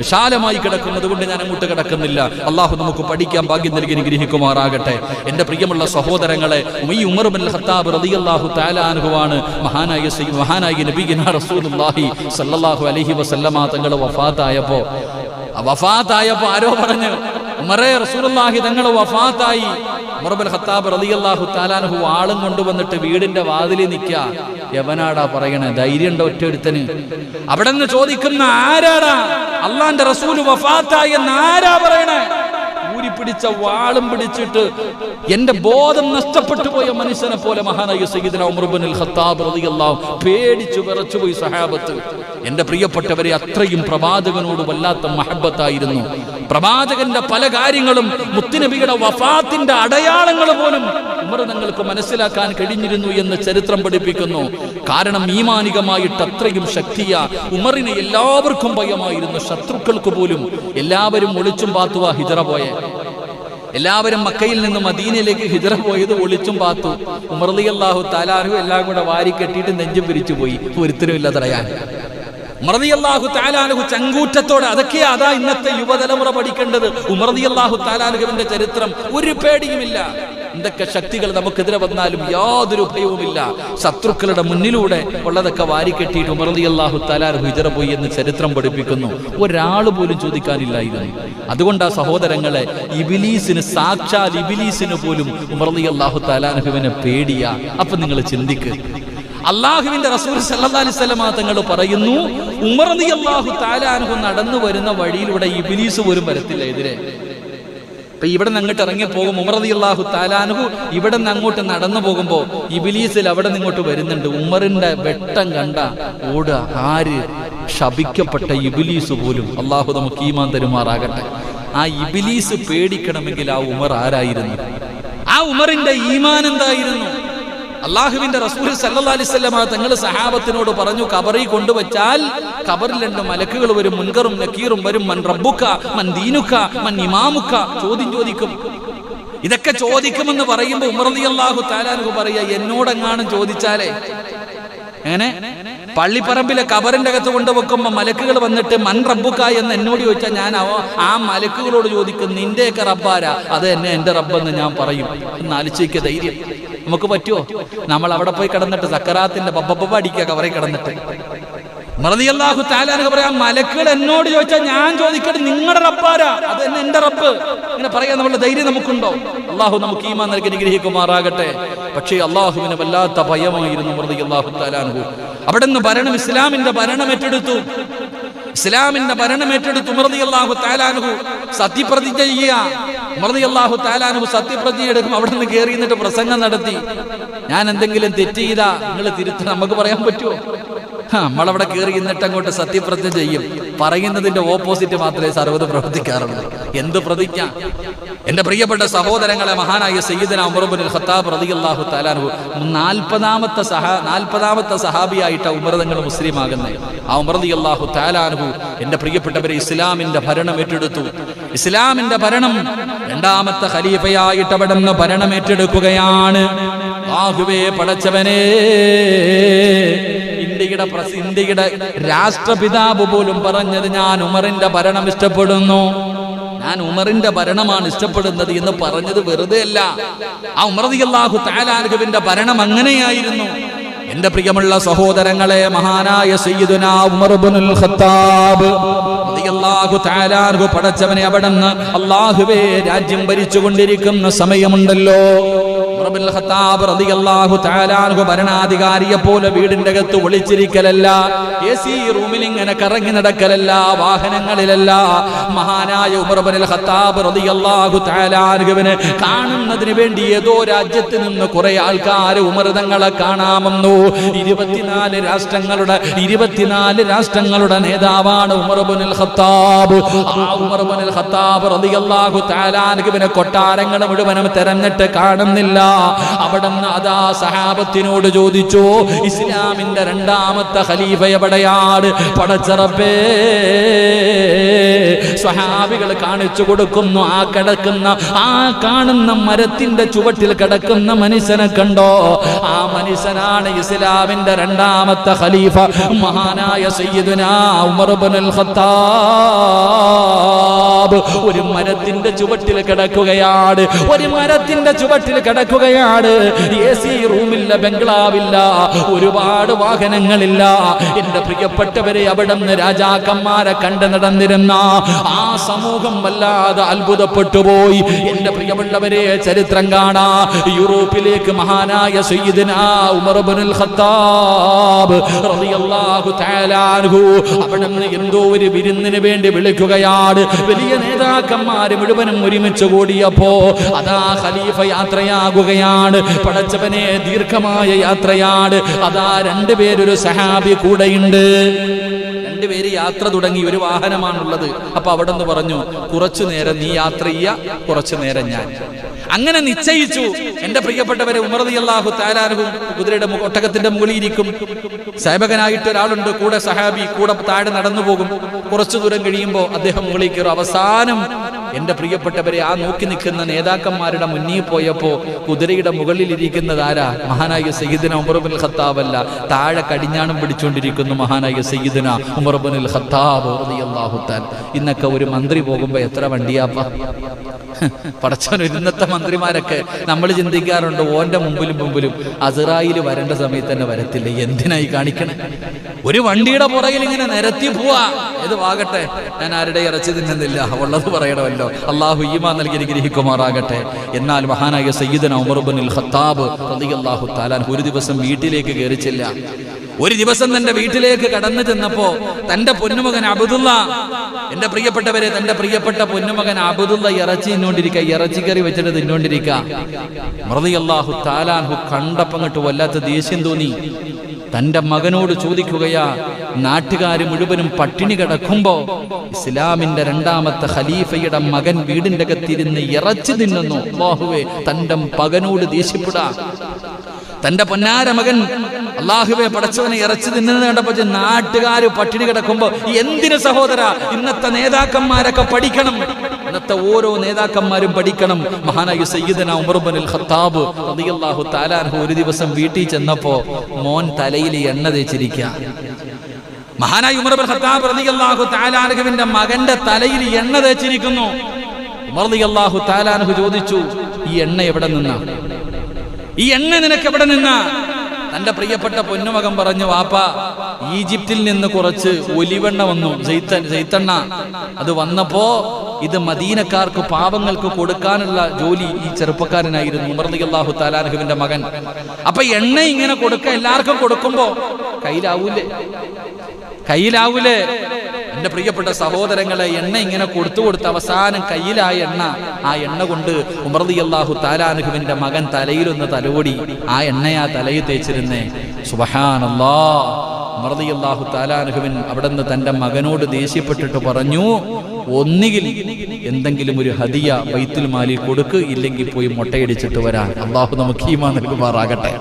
Speaker 1: വിശാലമായി കിടക്കുന്നത് കൊണ്ട് ഞാൻ അങ്ങോട്ട് കിടക്കുന്നില്ല. അള്ളാഹു നമുക്ക് പഠിക്കാൻ ഭാഗ്യം നൽകി അനുഗ്രഹിക്കുമാറാകട്ടെ. എന്റെ പ്രിയമുള്ള സഹോദരങ്ങളെ, ഈ ഉമർ ഇബ്നുൽ ഖത്താബ് റളിയല്ലാഹു തആല അൻഹുവാണ് മഹാനായ നബിയുനാ റസൂലുള്ളാഹി സ്വല്ലല്ലാഹു അലൈഹി വസല്ലമ തങ്ങൾ വഫാത്തായപ്പോ ആരോ പറഞ്ഞു, ഉമറേ, റസൂലുള്ളാഹി തങ്ങൾ വഫാത്തായി. ഉമർ ഇബ്നുൽ ഖത്താബ് റളിയല്ലാഹു തആല അൻഹു ആളും കൊണ്ടുവന്നിട്ട് വീടിന്റെ വാതിലിൽ നിൽക്കാ. എവനാടാ പറയണേ? ധൈര്യം ഉണ്ടോ ഒറ്റൊരുത്തന്? അവിടെ നിന്ന് ചോദിക്കുന്ന ആരാടാ? അള്ളാന്റെ റസൂല് വഫാത്തായി എന്ന് ആരാ പറയണേ? പിടിച്ച വാളും പിടിച്ചിട്ട് എന്റെ ബോധം നഷ്ടപ്പെട്ടു പോയ മനുഷ്യനെ പോലെ മഹാനായ സയ്യിദുനാ ഉമർ ഇബ്നുൽ ഖത്താബ് റളിയല്ലാഹു പേടിച്ചു വിറച്ചുപോയി സഹാബത്ത്. എന്റെ പ്രിയപ്പെട്ടവരെ, അത്രയും പ്രവാചകനോട് വല്ലാത്ത മഹബത്തായിരുന്നു. പ്രവാചകന്റെ പല കാര്യങ്ങളും, മുത്തുനബിയുടെ വഫാത്തിന്റെ അടയാളങ്ങൾ പോലും ഉമർ തങ്ങൾക്ക് മനസ്സിലാക്കാൻ കഴിഞ്ഞിരുന്നു എന്ന് ചരിത്രം പഠിപ്പിക്കുന്നു. കാരണം ഈമാനികമായിട്ട് അത്രയും ശക്തിയ ഉമറിനെ എല്ലാവർക്കും ഭയമായിരുന്നു, ശത്രുക്കൾക്ക് പോലും. എല്ലാവരും ഒളിച്ചും പാത്തുവാ ഹിജറ പോയെ. എല്ലാവരും മക്കയിൽ നിന്ന് മദീനയിലേക്ക് ഹിജറ പോയത് ഒളിച്ചും പാത്തു. ഉമർ റളിയല്ലാഹു തആല അൻഹു എല്ലാം കൂടെ വാരി കെട്ടിയിട്ട് നെഞ്ചും പിരിച്ചു പോയി, ഒരുത്തരും ഇല്ല തടയാൻ. ഉമർ റളിയല്ലാഹു തആല അൻഹു ചങ്കൂറ്റത്തോടെ, അതാ ഇന്നത്തെ യുവതലമുറ പഠിക്കേണ്ടത്. ഉമർ റളിയല്ലാഹു തആല അൻഹുവിന്റെ ചരിത്രം, ഒരു പേടിയുമില്ല. എന്തൊക്കെ ശക്തികൾ നമുക്കെതിരെ വന്നാലും യാതൊരു ഭയവുമില്ല. ശത്രുക്കളുടെ മുന്നിലൂടെ ഉള്ളതൊക്കെ വാരിക്കെട്ടിയിട്ട് ഉമർ റളിയല്ലാഹു തആല അൻഹു ഹിജറ പോയി എന്ന് ചരിത്രം പഠിപ്പിക്കുന്നു. ഒരാൾ പോലും ചോദിക്കാനില്ലായിരുന്നു. അതുകൊണ്ടാ സഹോദരങ്ങളെ, സാക്ഷാൽ ഇബ്ലീസിന് പോലും ഉമർ റളിയല്ലാഹു തആല അൻഹുവിനെ പേടിയാ. അപ്പൊ നിങ്ങൾ ചിന്തിക്ക്, അള്ളാഹുവിന്റെ റസൂൽ സല്ലല്ലാഹു അലൈഹി വസല്ലം തങ്ങൾ പറയുന്നു, ഉമർ റളിയല്ലാഹു തആല അൻഹു നടന്നു വരുന്ന വഴിയിലൂടെ ഇബ്ലീസ് പോലും വരത്തില്ല എതിരെ. അപ്പൊ ഇവിടെ നിന്ന് അങ്ങോട്ട് ഇറങ്ങി പോകും ഉമർ റളിയല്ലാഹു തആല അൻഹു. ഇവിടെ നിന്ന് അങ്ങോട്ട് നടന്നു പോകുമ്പോ ഇബ്ലീസിൽ അവിടെ നിന്ന് ഇങ്ങോട്ട് വരുന്നുണ്ട്. ഉമറിന്റെ വെട്ടം കണ്ട ഓടുക. ആര്? ശപിക്കപ്പെട്ട ഇബ്ലീസ് പോലും. അള്ളാഹു നമുക്ക് ഈമാൻ തരുമാറാകട്ടെ. ആ ഇബ്ലീസ് പേടിക്കണമെങ്കിൽ ആ ഉമർ ആരായിരുന്നു? ആ ഉമറിന്റെ ഈമാൻ എന്തായിരുന്നു? അള്ളാഹുവിന്റെ റസൂൽ സല്ലല്ലാഹു അലൈഹി വസല്ലം തങ്ങൾ സഹാബത്തിനോട് പറഞ്ഞു, ഖബറിൽ കൊണ്ടുവച്ചാൽ ഖബറിൽ 2 മലക്കുകൾ വരും, മുൻകറും നക്കീറും വരും. മൻ റബ്ബുക, മൻ ദീനുക, മൻ ഇമാമുക, ചോദിക്കും. ഇതൊക്കെ ചോദിക്കുമെന്ന് പറയുമ്പോൾ ഉമർ റളിയല്ലാഹു തആല അൻഹു പറയാ, എന്നോടെങ്ങാനും ചോദിച്ചാലേ. എങ്ങനെ? പള്ളിപ്പറമ്പിലെ ഖബറിന്റെ അകത്ത് കൊണ്ടുവെക്കുമ്പോ മലക്കുകൾ വന്നിട്ട് മൻ റബ്ബുക എന്ന് എന്നോട് ചോദിച്ചാൽ ഞാൻ ആ മലക്കുകളോട് ചോദിക്കും, നിന്റെയൊക്കെ റബ്ബാരാ? അത് എന്നെ എന്റെ റബ്ബെന്ന് ഞാൻ പറയും. എന്ന് ആലോചിക്കുക ധൈര്യം നമുക്ക് പറ്റുമോ? നമ്മൾ അവിടെ പോയി കിടന്നിട്ട് സക്കറാത്തിന്റെ ബബ്ബബ്ബ അടിക്കുക ഖബറിൽ കിടന്നിട്ട്. റളിയല്ലാഹു തആല അൻഹു പറയാം, മലക്കുകൾ എന്നോട് ചോദിച്ചാൽ ഞാൻ ചോദിക്കട്ടെ, നിങ്ങളുടെ റബ്ബാരാ? അത് എന്നെ എന്റെ റബ്ബ്. ഇങ്ങനെ പറയാൻ നമ്മളുടെ ധൈര്യം നമുക്കുണ്ടോ? അള്ളാഹു നമുക്ക് ഈമാൻ നൽകി അനുഗ്രഹിക്കുമാറാകട്ടെ. പക്ഷേ അള്ളാഹുവിന് വല്ലാത്ത ഭയമായിരുന്നു റളിയല്ലാഹു തആല അൻഹു. അവിടെ നിന്ന് ഭരണം, ഇസ്ലാമിന്റെ ഭരണം ഏറ്റെടുത്തു. ഉമർ റളിയല്ലാഹു തആല അൻഹു സത്യപ്രതിജ്ഞ ചെയ്യുക. ഉമർ റളിയല്ലാഹു തആല അൻഹു സത്യപ്രതിജ്ഞ എടുക്കും. അവിടെ നിന്ന് കയറി നിന്നിട്ട് പ്രസംഗം നടത്തി. ഞാൻ എന്തെങ്കിലും തെറ്റ് ചെയ്താ നിങ്ങൾ തിരുത്തണം. നമുക്ക് പറയാൻ പറ്റുമോ? നമ്മളവിടെ കയറി എന്നിട്ട് അങ്ങോട്ട് സത്യപ്രതിജ്ഞ ചെയ്യും. പറയുന്നതിന്റെ ഓപ്പോസിറ്റ് മാത്രമേ സർവ്വത് പ്രവർത്തിക്കാറുള്ളൂ. എന്ത് പ്രതിജ്ഞ? എന്റെ പ്രിയപ്പെട്ട സഹോദരങ്ങളെ, മഹാനായ സയ്യിദന ഉമർ ഇബ്നുൽ ഖത്താബ് റളിയല്ലാഹു തആല അൻഹു 40ാമത്തെ സഹാബിയായിട്ട് ഉമർ തങ്ങൾ മുസ്ലിം ആകുന്നത്. ആ ഉമർ റളിയല്ലാഹു തആല അൻഹു എന്റെ പ്രിയപ്പെട്ടവരെ ഇസ്ലാമിന്റെ ഭരണം ഏറ്റെടുത്തു. ഇസ്ലാമിന്റെ ഭരണം 2ാമത്തെ ഖലീഫയായിട്ട് അവിടെ നിന്ന് ഭരണം ഏറ്റെടുക്കുകയാണ്. ആഹുവേ പടച്ചവനേ, ഇന്ത്യയുടെ രാഷ്ട്രപിതാവ് പോലും പറഞ്ഞത്, ഞാൻ ഉമറിന്റെ ഭരണം ഇഷ്ടപ്പെടുന്നു, ഞാൻ ഉമറിന്റെ ഭരണമാണ് ഇഷ്ടപ്പെടുന്നത് എന്ന് പറഞ്ഞത് വെറുതെ അല്ല. ആ ഉമർ റളിയല്ലാഹു തആല അൻഹുവിന്റെ ഭരണം അങ്ങനെയായിരുന്നു. എന്റെ പ്രിയമുള്ള സഹോദരങ്ങളെ, മഹാനായ സയ്യിദുനാ ഉമർ ഇബ്നുൽ ഖത്താബ് റളിയല്ലാഹു തആല അൻഹു പടച്ചവനെ അവിടുന്ന് അല്ലാഹുവേ രാജ്യം ഭരിച്ചുകൊണ്ടിരിക്കുന്ന സമയമുണ്ടല്ലോ. ഉമർ ഇബ്നുൽ ഖത്താബ് റളിയല്ലാഹു തആല അൻഹു ഭരണാധികാരിയെ പോലെ വീടിന്റെ അകത്ത് ഒളിച്ചിരിക്കലല്ല, AC റൂമിൽ ഇങ്ങനെ കറങ്ങി നടക്കലല്ല, വാഹനങ്ങളിലല്ല. മഹാനായ ഉമർ ഇബ്നുൽ ഖത്താബ് റളിയല്ലാഹു തആല അൻഹുവിനെ കാണുന്നതിന് വേണ്ടി ഏതോ രാജ്യത്ത് നിന്ന് കുറെ ആൾക്കാർ ഉമർ തങ്ങളെ കാണാമെന്നു. 24 രാഷ്ട്രങ്ങളുടെ നേതാവാണ് ഉമർ ഇബ്നുൽ ഖത്താബ്. ആ ഉമർ ഇബ്നുൽ ഖത്താബ് റളിയല്ലാഹു തആല അൻഹുവിനെ കൊട്ടാരങ്ങൾ മുഴുവനും തെരഞ്ഞിട്ട് കാണുന്നില്ല. അവിടുന്ന് അതാ സഹാബത്തിനോട് ചോദിച്ചു, ഇസ്ലാമിന്റെ 2ാമത്തെ ഖലീഫ എവിടെയാണ്? പടച്ചറബേ, സ്വഹാബികൾ കാണിച്ചു കൊടുക്കുന്നു. ആ കാണുന്ന മരത്തിന്റെ ചുവട്ടിൽ കിടക്കുന്ന മനുഷ്യനെ കണ്ടോ? ആ മനുഷ്യനാണ് ഇസ്ലാമിന്റെ 2ാമത്തെ ഖലീഫ, മഹാനായ സയ്യിദുനാ ഉമർ ഇബ്നുൽ ഖത്താബ്. ഒരു മരത്തിന്റെ ചുവട്ടിൽ കിടക്കുകയാണ്. AC റൂമില്ല, ബംഗ്ലാവില്ല, ഒരുപാട് വാഹനങ്ങളില്ല. എന്റെ പ്രിയപ്പെട്ടവരെ, അവിടെ നിന്ന് രാജാക്കന്മാരെ കണ്ടു നടന്നിരുന്ന ആ സമൂഹം വല്ലാതെ അത്ഭുതപ്പെട്ടുപോയി. എന്റെ പ്രിയമുള്ളവരെ, ചരിത്രം കാണാ, യൂറോപ്പിലേക്ക് മഹാനായ സയ്യിദുനാ ഉമർ ഇബ്നുൽ ഖത്താബ് റളിയല്ലാഹു തആല അൻഹു അവിടെ നിന്ന് എന്തോ ഒരു വിരുന്നിന് വേണ്ടി വിളിക്കുകയാണ്. വലിയ നേതാക്കന്മാര് മുഴുവനും ഒരുമിച്ച് കൂടിയപ്പോ അതാ ഖലീഫ യാത്രയാകുകയാണ്. പടച്ചവനെ, ദീർഘമായ യാത്രയാണ്. അതാ 2 പേരൊരു സഹാബി കൂടെയുണ്ട്. 2 പേര് യാത്ര തുടങ്ങി. ഒരു വാഹനമാണുള്ളത്. അപ്പൊ അവിടെ നിന്ന് പറഞ്ഞു, കുറച്ചു നേരം നീ യാത്ര ചെയ്യുക, കുറച്ചു നേരം ഞാൻ. അങ്ങനെ നിശ്ചയിച്ചു. എന്റെ പ്രിയപ്പെട്ടവരെ, ഉമർ റളിയല്ലാഹു തആല അൻഹു കുതിരയുടെ ഒട്ടകത്തിന്റെ മുകളിൽ ഇരിക്കും. സേവകനായിട്ട് ഒരാളുണ്ട് കൂടെ, സഹാബി കൂടെ താഴെ നടന്നു പോകും. കുറച്ചു ദൂരം കഴിയുമ്പോൾ അദ്ദേഹം മുകളിൽ കയറും. അവസാനം എന്റെ പ്രിയപ്പെട്ടവരെ, ആ നോക്കി നിൽക്കുന്ന നേതാക്കന്മാരുടെ മുന്നിൽ പോയപ്പോ കുതിരയുടെ മുകളിൽ ഇരിക്കുന്നത് ആരാ? മഹാനായ സയ്യിദുനാ ഉമർ ഇബ്നുൽ ഖത്താബ് അല്ല, താഴെ കടിഞ്ഞാണം പിടിച്ചുകൊണ്ടിരിക്കുന്നു മഹാനായ സയ്യിദുനാ ഉമർ ഇബ്നുൽ ഖത്താബ് റളിയല്ലാഹു തആല. ഇന്നൊക്കെ ഒരു മന്ത്രി പോകുമ്പോ എത്ര വണ്ടിയാപ്പ! പടച്ചവൻ, ഇന്നത്തെ മന്ത്രിമാരൊക്കെ നമ്മൾ ചിന്തിക്കാറുണ്ട്, ഓന്റെ മുമ്പിലും അസ്റായിൽ വരേണ്ട സമയത്ത് തന്നെ വരത്തില്ല. എന്തിനായി കാണിക്കണേ? ഒരു വണ്ടിയുടെ പുറകിൽ ഇങ്ങനെ നിരത്തി പോവാ. ഏത് വാകട്ടെ, ഞാൻ ആരുടെ ഇറച്ചി തിന്നുന്നില്ല, ഉള്ളത് പറയണമല്ലോ. അള്ളാഹു ഈമാൻ നൽകി അനുഗ്രഹിക്കുമാറാകട്ടെ. എന്നാൽ മഹാനായ സയ്യിദുനാ ഉമർ ഇബ്നുൽ ഖത്താബ് റളിയല്ലാഹു തആല ഒരു ദിവസം വീട്ടിലേക്ക് കയറിച്ചില്ല. ഒരു ദിവസം തന്റെ വീട്ടിലേക്ക് കടന്നു ചെന്നപ്പോ തന്റെ പൊന്നുമകൻ അബ്ദുള്ള, എന്റെ പ്രിയപ്പെട്ടവരെ, തന്റെ പ്രിയപ്പെട്ട പൊന്നുമകൻ അബ്ദുള്ള ഇറച്ചിക്കറി വെച്ചിട്ട് തിന്നോണ്ടിരിക്കുക. റളിയല്ലാഹു തആല അൻഹു കണ്ടപ്പങ്ങട്ട് വല്ലാത്ത ദേഷ്യം തോന്നി. തന്റെ മകനോട് ചോദിക്കുകയാ, നാട്ടുകാർ മുഴുവനും പട്ടിണി കിടക്കുമ്പോ ഇസ്ലാമിന്റെ രണ്ടാമത്തെ ഖലീഫയുടെ മകൻ വീടിന്റെ അകത്തിരുന്ന് ഇറച്ചി തിന്നുന്നു. അല്ലാഹുവേ, തന്റെ മകനോട് ദേഷ്യപ്പെടാ. തന്റെ പൊന്നാര മകൻ അല്ലാഹുവേ പടച്ചവനെ ഇറച്ചി തിന്നുന്നത് കണ്ടപ്പോ നാട്ടുകാർ പട്ടിണി കിടക്കുമ്പോ എന്തിന് സഹോദര? ഇന്നത്തെ നേതാക്കന്മാരൊക്കെ പഠിക്കണം. ഇന്നത്തെ ഓരോ നേതാക്കന്മാരും പഠിക്കണം. മഹാനായ സയ്യിദന ഉമർ ഇബ്നുൽ ഖത്താബ് റളിയല്ലാഹു തആല അൻഹു ഒരു ദിവസം വീട്ടിൽ ചെന്നപ്പോ മോൻ തലയിൽ എണ്ണ തേച്ചിരിക്കുക. മഹാനായ ഉമർ ഇബ്നുൽ ഖത്താബ് റളിയല്ലാഹു തആല അൻഹുവിന്റെ മകന്റെ തലയിൽ എണ്ണ തേച്ചിരിക്കുന്നു. ഉമർ റളിയല്ലാഹു തആല അൻഹു ചോദിച്ചു, ഈ എണ്ണ എവിടെ നിന്നാ? ഈ എണ്ണ നിനക്ക് എവിടെ നിന്നാ? തന്റെ പ്രിയപ്പെട്ട പൊന്നുമകൻ പറഞ്ഞു, വാപ്പ, ഈജിപ്തിൽ നിന്ന് കുറച്ച് ഒലിവെണ്ണ വന്നു, ജെയ്ത്തെണ്ണ. അത് വന്നപ്പോ ഇത് മദീനക്കാർക്ക് പാവങ്ങൾക്ക് കൊടുക്കാനുള്ള ജോലി ഈ ചെറുപ്പക്കാരനായിരുന്നു, ഉമർ റളിയല്ലാഹു തആല അൻഹുവിന്റെ മകൻ. അപ്പൊ എണ്ണ ഇങ്ങനെ എല്ലാവർക്കും കൊടുക്കുമ്പോ കയ്യിലാവൂലേ? എന്റെ പ്രിയപ്പെട്ട സഹോദരങ്ങളെ, എണ്ണ ഇങ്ങനെ കൊടുത്ത് അവസാനം കയ്യിലായ എണ്ണ, ആ എണ്ണ കൊണ്ട് ഉമർ റളിയല്ലാഹു തആല അൻഹുവിന്റെ മകൻ തലയിലൊന്ന് തലോടി. ആ എണ്ണയാ തലയിൽ തേച്ചിരുന്നേ. സുബ്ഹാനല്ലാഹ്. ഉമർ റളിയല്ലാഹു തആല അൻഹുവിൻ അവിടുന്ന് തന്റെ മകനോട് ദേഷ്യപ്പെട്ടിട്ട് പറഞ്ഞു, ഒന്നുകിൽ എന്തെങ്കിലും ഒരു ഹദിയ ബൈത്തുൽ മാലിൽ കൊടുക്ക്, ഇല്ലെങ്കിൽ പോയി മുട്ടയടിച്ചിട്ട് വരാൻ. അല്ലാഹു നമുക്ക് ഈമാൻ നൽകുമാറാകട്ടെ.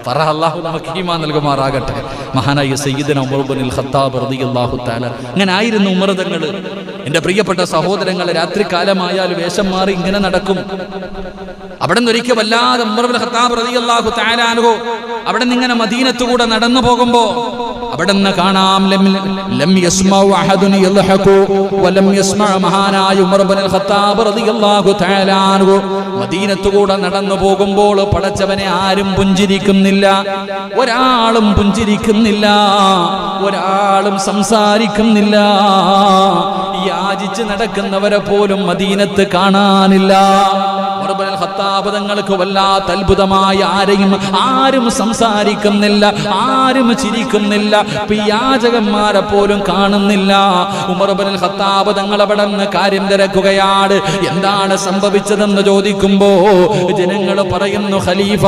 Speaker 1: അല്ലാഹു നമുക്ക് ഈമാൻ നൽകുമാറാകട്ടെ. മഹാനായ സയ്യിദന ഉമർ ഇബ്നുൽ ഖത്താബ് റളിയല്ലാഹു തആല അങ്ങനെ ആയിരുന്നു ഉമർ തങ്ങൾ. എന്റെ പ്രിയപ്പെട്ട സഹോദരങ്ങളെ, രാത്രികാലമായാൽ വേഷം മാറി ഇങ്ങനെ നടക്കും. അവിടെ നിന്ന് ഒരിക്കൽ വല്ലാതെ ഉമർ ഇബ്നുൽ ഖത്താബ് റളിയല്ലാഹു തആല അൻഹു അവിടെ നിന്ന് ഇങ്ങനെ മദീനത്തുകൂടെ നടന്നു പോകുമ്പോ അവിടെ നിന്ന് കാണാം, ലം യസ്മഉ അഹദുൻ യൽഹഖു വലം യസ്മഅ. മഹാനായ ഉമർ ഇബ്നുൽ ഖത്താബ് റളിയല്ലാഹു തആല അൻഹു മദീനത്തുകൂടെ നടന്നു പോകുമ്പോൾ പടച്ചവനെ ആരും പുഞ്ചിരിക്കുന്നില്ല, ഒരാളും പുഞ്ചിരിക്കുന്നില്ല, ഒരാളും സംസാരിക്കുന്നില്ല. യാചിച്ച് നടക്കുന്നവരെ പോലും മദീനത്ത് കാണാനില്ല. ഉമർ ഇബ്നുൽ ഖത്താബ് തങ്ങൾക്ക് വല്ലാത്ത അത്ഭുതമായ ആരും സംസാരിക്കുന്നില്ല, ആരും ചിരിക്കുന്നില്ല, യാചകന്മാരെ പോലും കാണുന്നില്ല. ഉമർ ഇബ്നുൽ ഖത്താബ് തങ്ങൾ അവിടെ നിന്ന് കാര്യം തിരക്കുകയാണ്. എന്താണ് സംഭവിച്ചതെന്ന് ചോദിക്കുമ്പോ ജനങ്ങൾ പറയുന്നു, ഖലീഫ,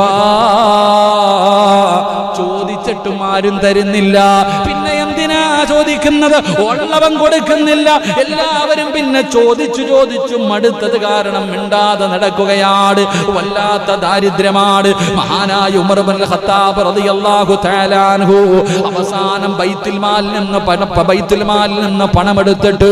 Speaker 1: ചോദിച്ചിട്ടും ആരും തരുന്നില്ല. പിന്നെ എന്തിനാ ചോദിക്കുന്നത്? ഉള്ളവൻ കൊടുക്കുന്നില്ല. എല്ലാവരും പിന്നെ ചോദിച്ചു മടുത്തത് കാരണം മിണ്ടാതെ നടക്കുകയാണ്. വല്ലാത്ത ദാരിദ്ര്യമാണ്. മഹാനായ ഉമർ ഇബ്നുൽ ഖത്താബ് റളിയല്ലാഹു തആല അൻഹു അവസാനം ബൈത്തുൽ മാലിൽ നിന്ന് പണമെടുത്തിട്ട്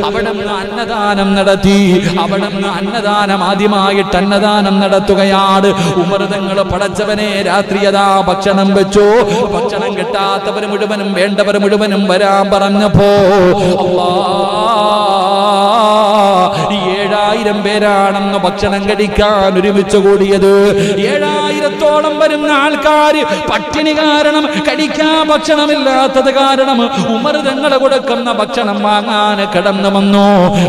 Speaker 1: അവിടെ നിന്ന് അന്നദാനം നടത്തി. അവിടെ നിന്ന് അന്നദാനം ആദ്യമായിട്ട് അന്നദാനം നടത്തുകയാണ്. ഉമർ തങ്ങൾ പടച്ചവനെ രാത്രിയതാ ഭക്ഷണം വെച്ചു. ഭക്ഷണം കിട്ടാത്തവർ മുഴുവനും വേണ്ടവർ മുഴുവനും വരാൻ പറഞ്ഞപ്പോ 7000 പേരാണെന്ന് ഭക്ഷണം കഴിക്കാൻ ഒരുമിച്ച് കൂടിയത്. 7000-ഓളം വരുന്ന ആൾക്കാർ പട്ടിണി കാരണം, കഴിക്കാൻ ഭക്ഷണമില്ലാത്തത് കാരണം ഉമർ തങ്ങൾ കൊടുക്കുന്ന ഭക്ഷണം വാങ്ങാൻ കടന്നു വന്നു.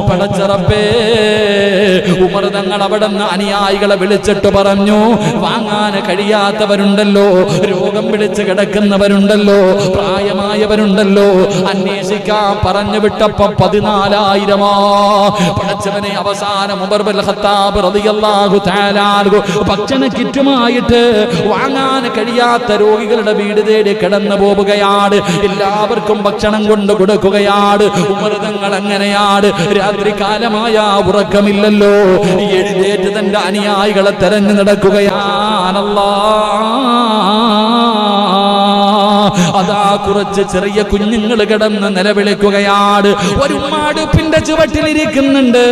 Speaker 1: പടച്ചറപ്പേ, ഉമർ തങ്ങൾ അവിടെ നിന്ന് അനുയായികളെ വിളിച്ചിട്ട് പറഞ്ഞു, വാങ്ങാൻ കഴിയാത്തവരുണ്ടല്ലോ, രോഗം പിടിച്ച് കിടക്കുന്നവരുണ്ടല്ലോ, പ്രായമായവരുണ്ടല്ലോ, അന്വേഷിക്കാൻ പറഞ്ഞു വിട്ടപ്പോ 14,000. പടച്ചവനെ അവസാനം ഉമർ ഇബ്നുൽ ഖത്താബ് റളിയല്ലാഹു തആല അൻഹു ഭക്ഷണ കിറ്റുമായിട്ട് വാങ്ങാൻ കഴിയാത്ത രോഗികളുടെ വീട് തേടി കടന്നു പോവുകയാണ്. എല്ലാവർക്കും ഭക്ഷണം കൊണ്ട് കൊടുക്കുകയാണ്. ഉമർ തങ്ങൾ അങ്ങനെയാണ്. രാത്രി കാലമായ ഉറക്കമില്ലല്ലോ, എഴുന്നേറ്റ് തന്റെ അനുയായികളെ തെരഞ്ഞു നടക്കുകയാണല്ലോ. അതാ കുറച്ച് ചെറിയ കുഞ്ഞുങ്ങൾ കിടന്ന് നിലവിളിക്കുകയാണ്. ഒരു ഉമ്മാടുപ്പിന്റെ ചുവട്ടിലിരിക്കുന്നുണ്ട്.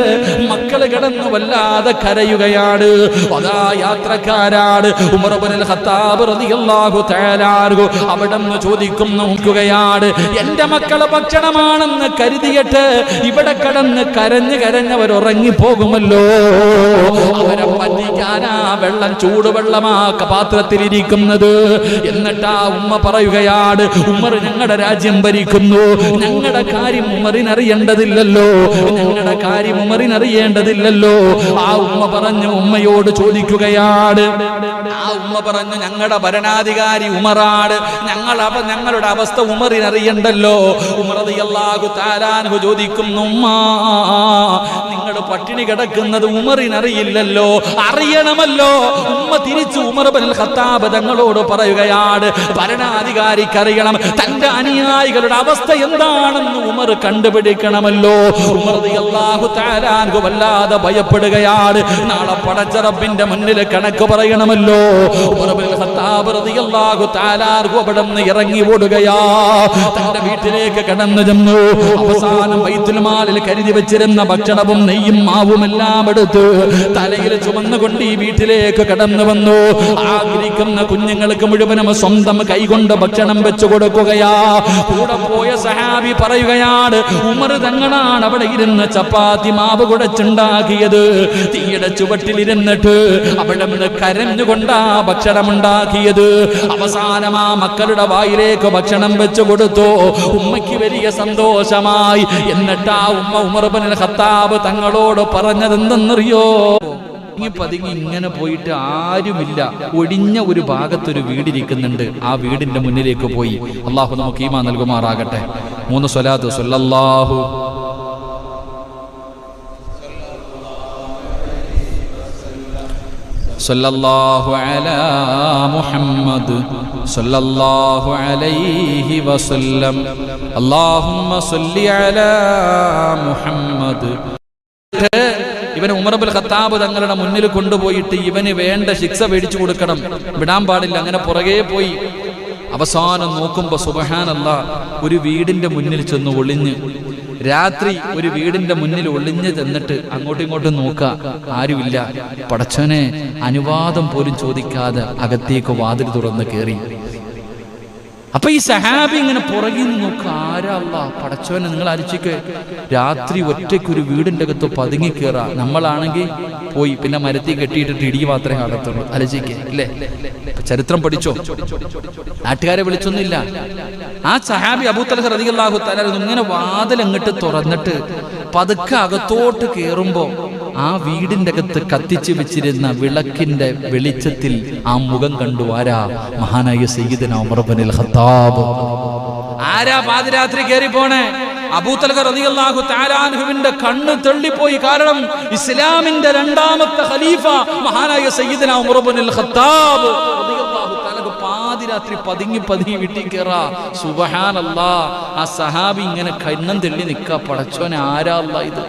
Speaker 1: മക്കൾ കിടന്ന് വല്ലാതെ കരയുകയാണ്. അതാ യാത്രക്കാരാണ്. ഉമർ ഇബ്നുൽ ഖത്താബ് റളിയല്ലാഹു തആല അൻഹു അവിടെ നിന്ന് ചോദിക്കുകയാണ്, എന്റെ മക്കളെ ഭക്ഷണമാണെന്ന് കരുതിയിട്ട് ഇവിടെ കിടന്ന് കരഞ്ഞവർ ഉറങ്ങിപ്പോകുമല്ലോ, അവരെ പറ്റിക്കാനാ വെള്ളം ചൂടുവെള്ളമാ പാത്രത്തിലിരിക്കുന്നത്. എന്നിട്ടാ ഉമ്മ പറയുകയാണ്, ഉമർ ഞങ്ങളുടെ രാജ്യം ഭരിക്കുന്നു, ഞങ്ങളുടെ കാര്യം ഉമറിനറിയേണ്ടതില്ലല്ലോ, ഞങ്ങളുടെ കാര്യം ഉമറിനറിയേണ്ടതില്ലല്ലോ. ആ ഉമ്മ പറഞ്ഞു, ഉമ്മയോട് ചോദിക്കുകയാണ്. ആ ഉമ്മ പറഞ്ഞു, ഞങ്ങളുടെ ഭരണാധികാരി ഉമറാണ്, ഞങ്ങളുടെ അവസ്ഥ ഉമറിനറിയണ്ടല്ലോ. ഉമർ റളിയല്ലാഹു തആല അൻഹു ചോദിക്കുന്നു, ഉമ്മ നിങ്ങൾ പട്ടിണി കിടക്കുന്നത് ഉമറിനറിയില്ലല്ലോ, അറിയണമല്ലോ. ഉമ്മ തിരിച്ചു ഉമർ ഇബ്നുൽ ഖത്താബ് തങ്ങളോട് പറയുകയാണ്, ഭരണാധികാരിക്ക് അറിയണം, തന്റെ അനുയായികളുടെ അവസ്ഥ എന്താണെന്ന് ഉമർ കണ്ടുപിടിക്കണമല്ലോ. ഉമർ റളിയല്ലാഹു തആല അൻഹു വല്ലാതെ ഭയപ്പെടുകയാണ്. നാളെ പടച്ച റബ്ബിന്റെ മുന്നിൽ കണക്ക് പറയണമല്ലോ. ഉമർ ഇബ്നുൽ ഖത്താബ് റളിയല്ലാഹു തആല അൻഹു അവിടുന്ന് ഇറങ്ങി ഓടുകയാ. തന്റെ വീട്ടിലേക്ക് കടന്നു ചെന്നു. അവസാനം ബൈത്തുൽ മാലിൽ കരുതി വെച്ചിരുന്ന ഭക്ഷണവും നെയ്യും മാവും എല്ലാം എടുത്ത് തലയിൽ ചുമന്നുകൊണ്ട് ഈ വീട്ടിലേക്ക് കടന്നു വന്നു. ആഗ്രഹിക്കുന്ന കുഞ്ഞുങ്ങൾക്ക് മുഴുവനും സ്വന്തം കൈകൊണ്ട് ഭക്ഷണം വെച്ചു കൊടുക്കുകയാ. കൂടെ പോയ സഹാബി പറയുകയാണ്, ഉമർ തങ്ങളാണ് അവിടെ ഇരുന്ന് ചപ്പാത്തി മാവ് കുഴച്ചുണ്ടാക്കിയത്. തീയുടെ ചുവട്ടിലിരുന്നിട്ട് അവിടെ നിന്ന് കരഞ്ഞുകൊണ്ടാ ഭക്ഷണം ഉണ്ടാക്കിയത്. അവസാനം ആ മക്കളുടെ വായിലേക്ക് ഭക്ഷണം വെച്ചു കൊടുത്തു. ഉമ്മയ്ക്ക് വലിയ സന്തോഷമായി. എന്നിട്ട് ആ ഉമ്മ ഉമർ ഇബ്നുൽ ഖത്താബ് തങ്ങളോട് പറഞ്ഞതെന്തെന്നറിയോ? പതുങ്ങി ഇങ്ങനെ പോയിട്ട് ആരുമില്ല, ഒഴിഞ്ഞ ഒരു ഭാഗത്തൊരു വീടിരിക്കുന്നുണ്ട്. ആ വീടിന്റെ മുന്നിലേക്ക് പോയി. അള്ളാഹു നമുക്ക് ഈമാൻ നൽകുമാറാകട്ടെ. 3 സ്വലാത്ത്. സല്ലല്ലാഹു സല്ലല്ലാഹു അലാ മുഹമ്മദ് സല്ലല്ലാഹു അലൈഹി വസല്ലം. അല്ലാഹുമ്മ സല്ലി അലാ മുഹമ്മദ്. ഇവന് ഉമർ ഇബ്നുൽ ഖത്താബ് തങ്ങളുടെ മുന്നിൽ കൊണ്ടുപോയിട്ട് ഇവന് വേണ്ട ശിക്ഷ മേടിച്ചു കൊടുക്കണം, വിടാൻ പാടില്ല. അങ്ങനെ പുറകെ പോയി. അവസാനം നോക്കുമ്പോ സുബ്ഹാനല്ലാഹ്, ഒരു വീടിന്റെ മുന്നിൽ ചെന്ന് ഒളിഞ്ഞ്, രാത്രി ഒരു വീടിന്റെ മുന്നിൽ ഒളിഞ്ഞ് ചെന്നിട്ട് അങ്ങോട്ടും ഇങ്ങോട്ടും നോക്കുക, ആരുമില്ല. പടച്ചോനെ അനുവാദം പോലും ചോദിക്കാതെ അകത്തേക്ക് വാതിൽ തുറന്ന് കയറി. അപ്പൊ ഈ സഹാബി ഇങ്ങനെ പുറകിൽ നോക്കുക, ആരാ അല്ലാഹ്, പടച്ചോനെ നിങ്ങൾ അരിച്ചിക്ക്. രാത്രി ഒറ്റയ്ക്ക് ഒരു വീടിന്റെ അകത്ത് പതുങ്ങി കയറാ. നമ്മളാണെങ്കിൽ പോയി പിന്നെ മരത്തിൽ കെട്ടിയിട്ടിട്ട് ഇടി മാത്രമേ അകത്തുള്ളൂ. അലച്ചിക്ക് അല്ലേ? ചരിത്രം പഠിച്ചോ? നാട്ടുകാരെ വിളിച്ചൊന്നുമില്ല. ആ സഹാബി അബൂ തൽഹ റളിയല്ലാഹു തആല ഇങ്ങനെ വാതിൽ അങ്ങോട്ട് തുറന്നിട്ട് പതുക്കെ അകത്തോട്ട് കയറുമ്പോ ആ വീടിന്റെ അകത്ത് കത്തിച്ചു വെച്ചിരുന്ന വിളക്കിന്റെ വെളിച്ചത്തിൽ ആ മുഖം കണ്ടു. ആരാ? മഹാനായ സയ്യിദുനാ ഉമർ ഇബ്നുൽ ഖത്താബ്. ആരാ പാതിരാത്രി കയറി പോണേ? അബൂ തൽഹ റളിയല്ലാഹു തആല അൻഹുവിന്റെ കണ്ണ് തെള്ളിപ്പോയി. കാരണം ഇസ്ലാമിന്റെ 2ാമത്തെ ഖലീഫ മഹാനായ സയ്യിദുനാ ഉമർ ഇബ്നുൽ ഖത്താബ് റളിയല്ലാഹു തആല പാതിരാത്രി പതുങ്ങി വീട്ടിൽ കയറാ. സുബ്ഹാനല്ലാഹ്. ആ സഹാബി ഇങ്ങനെ കണ്ണും തെള്ളി നിൽക്കാ. പടച്ചോനെ ആരാ അല്ലാഹ് ഇത്?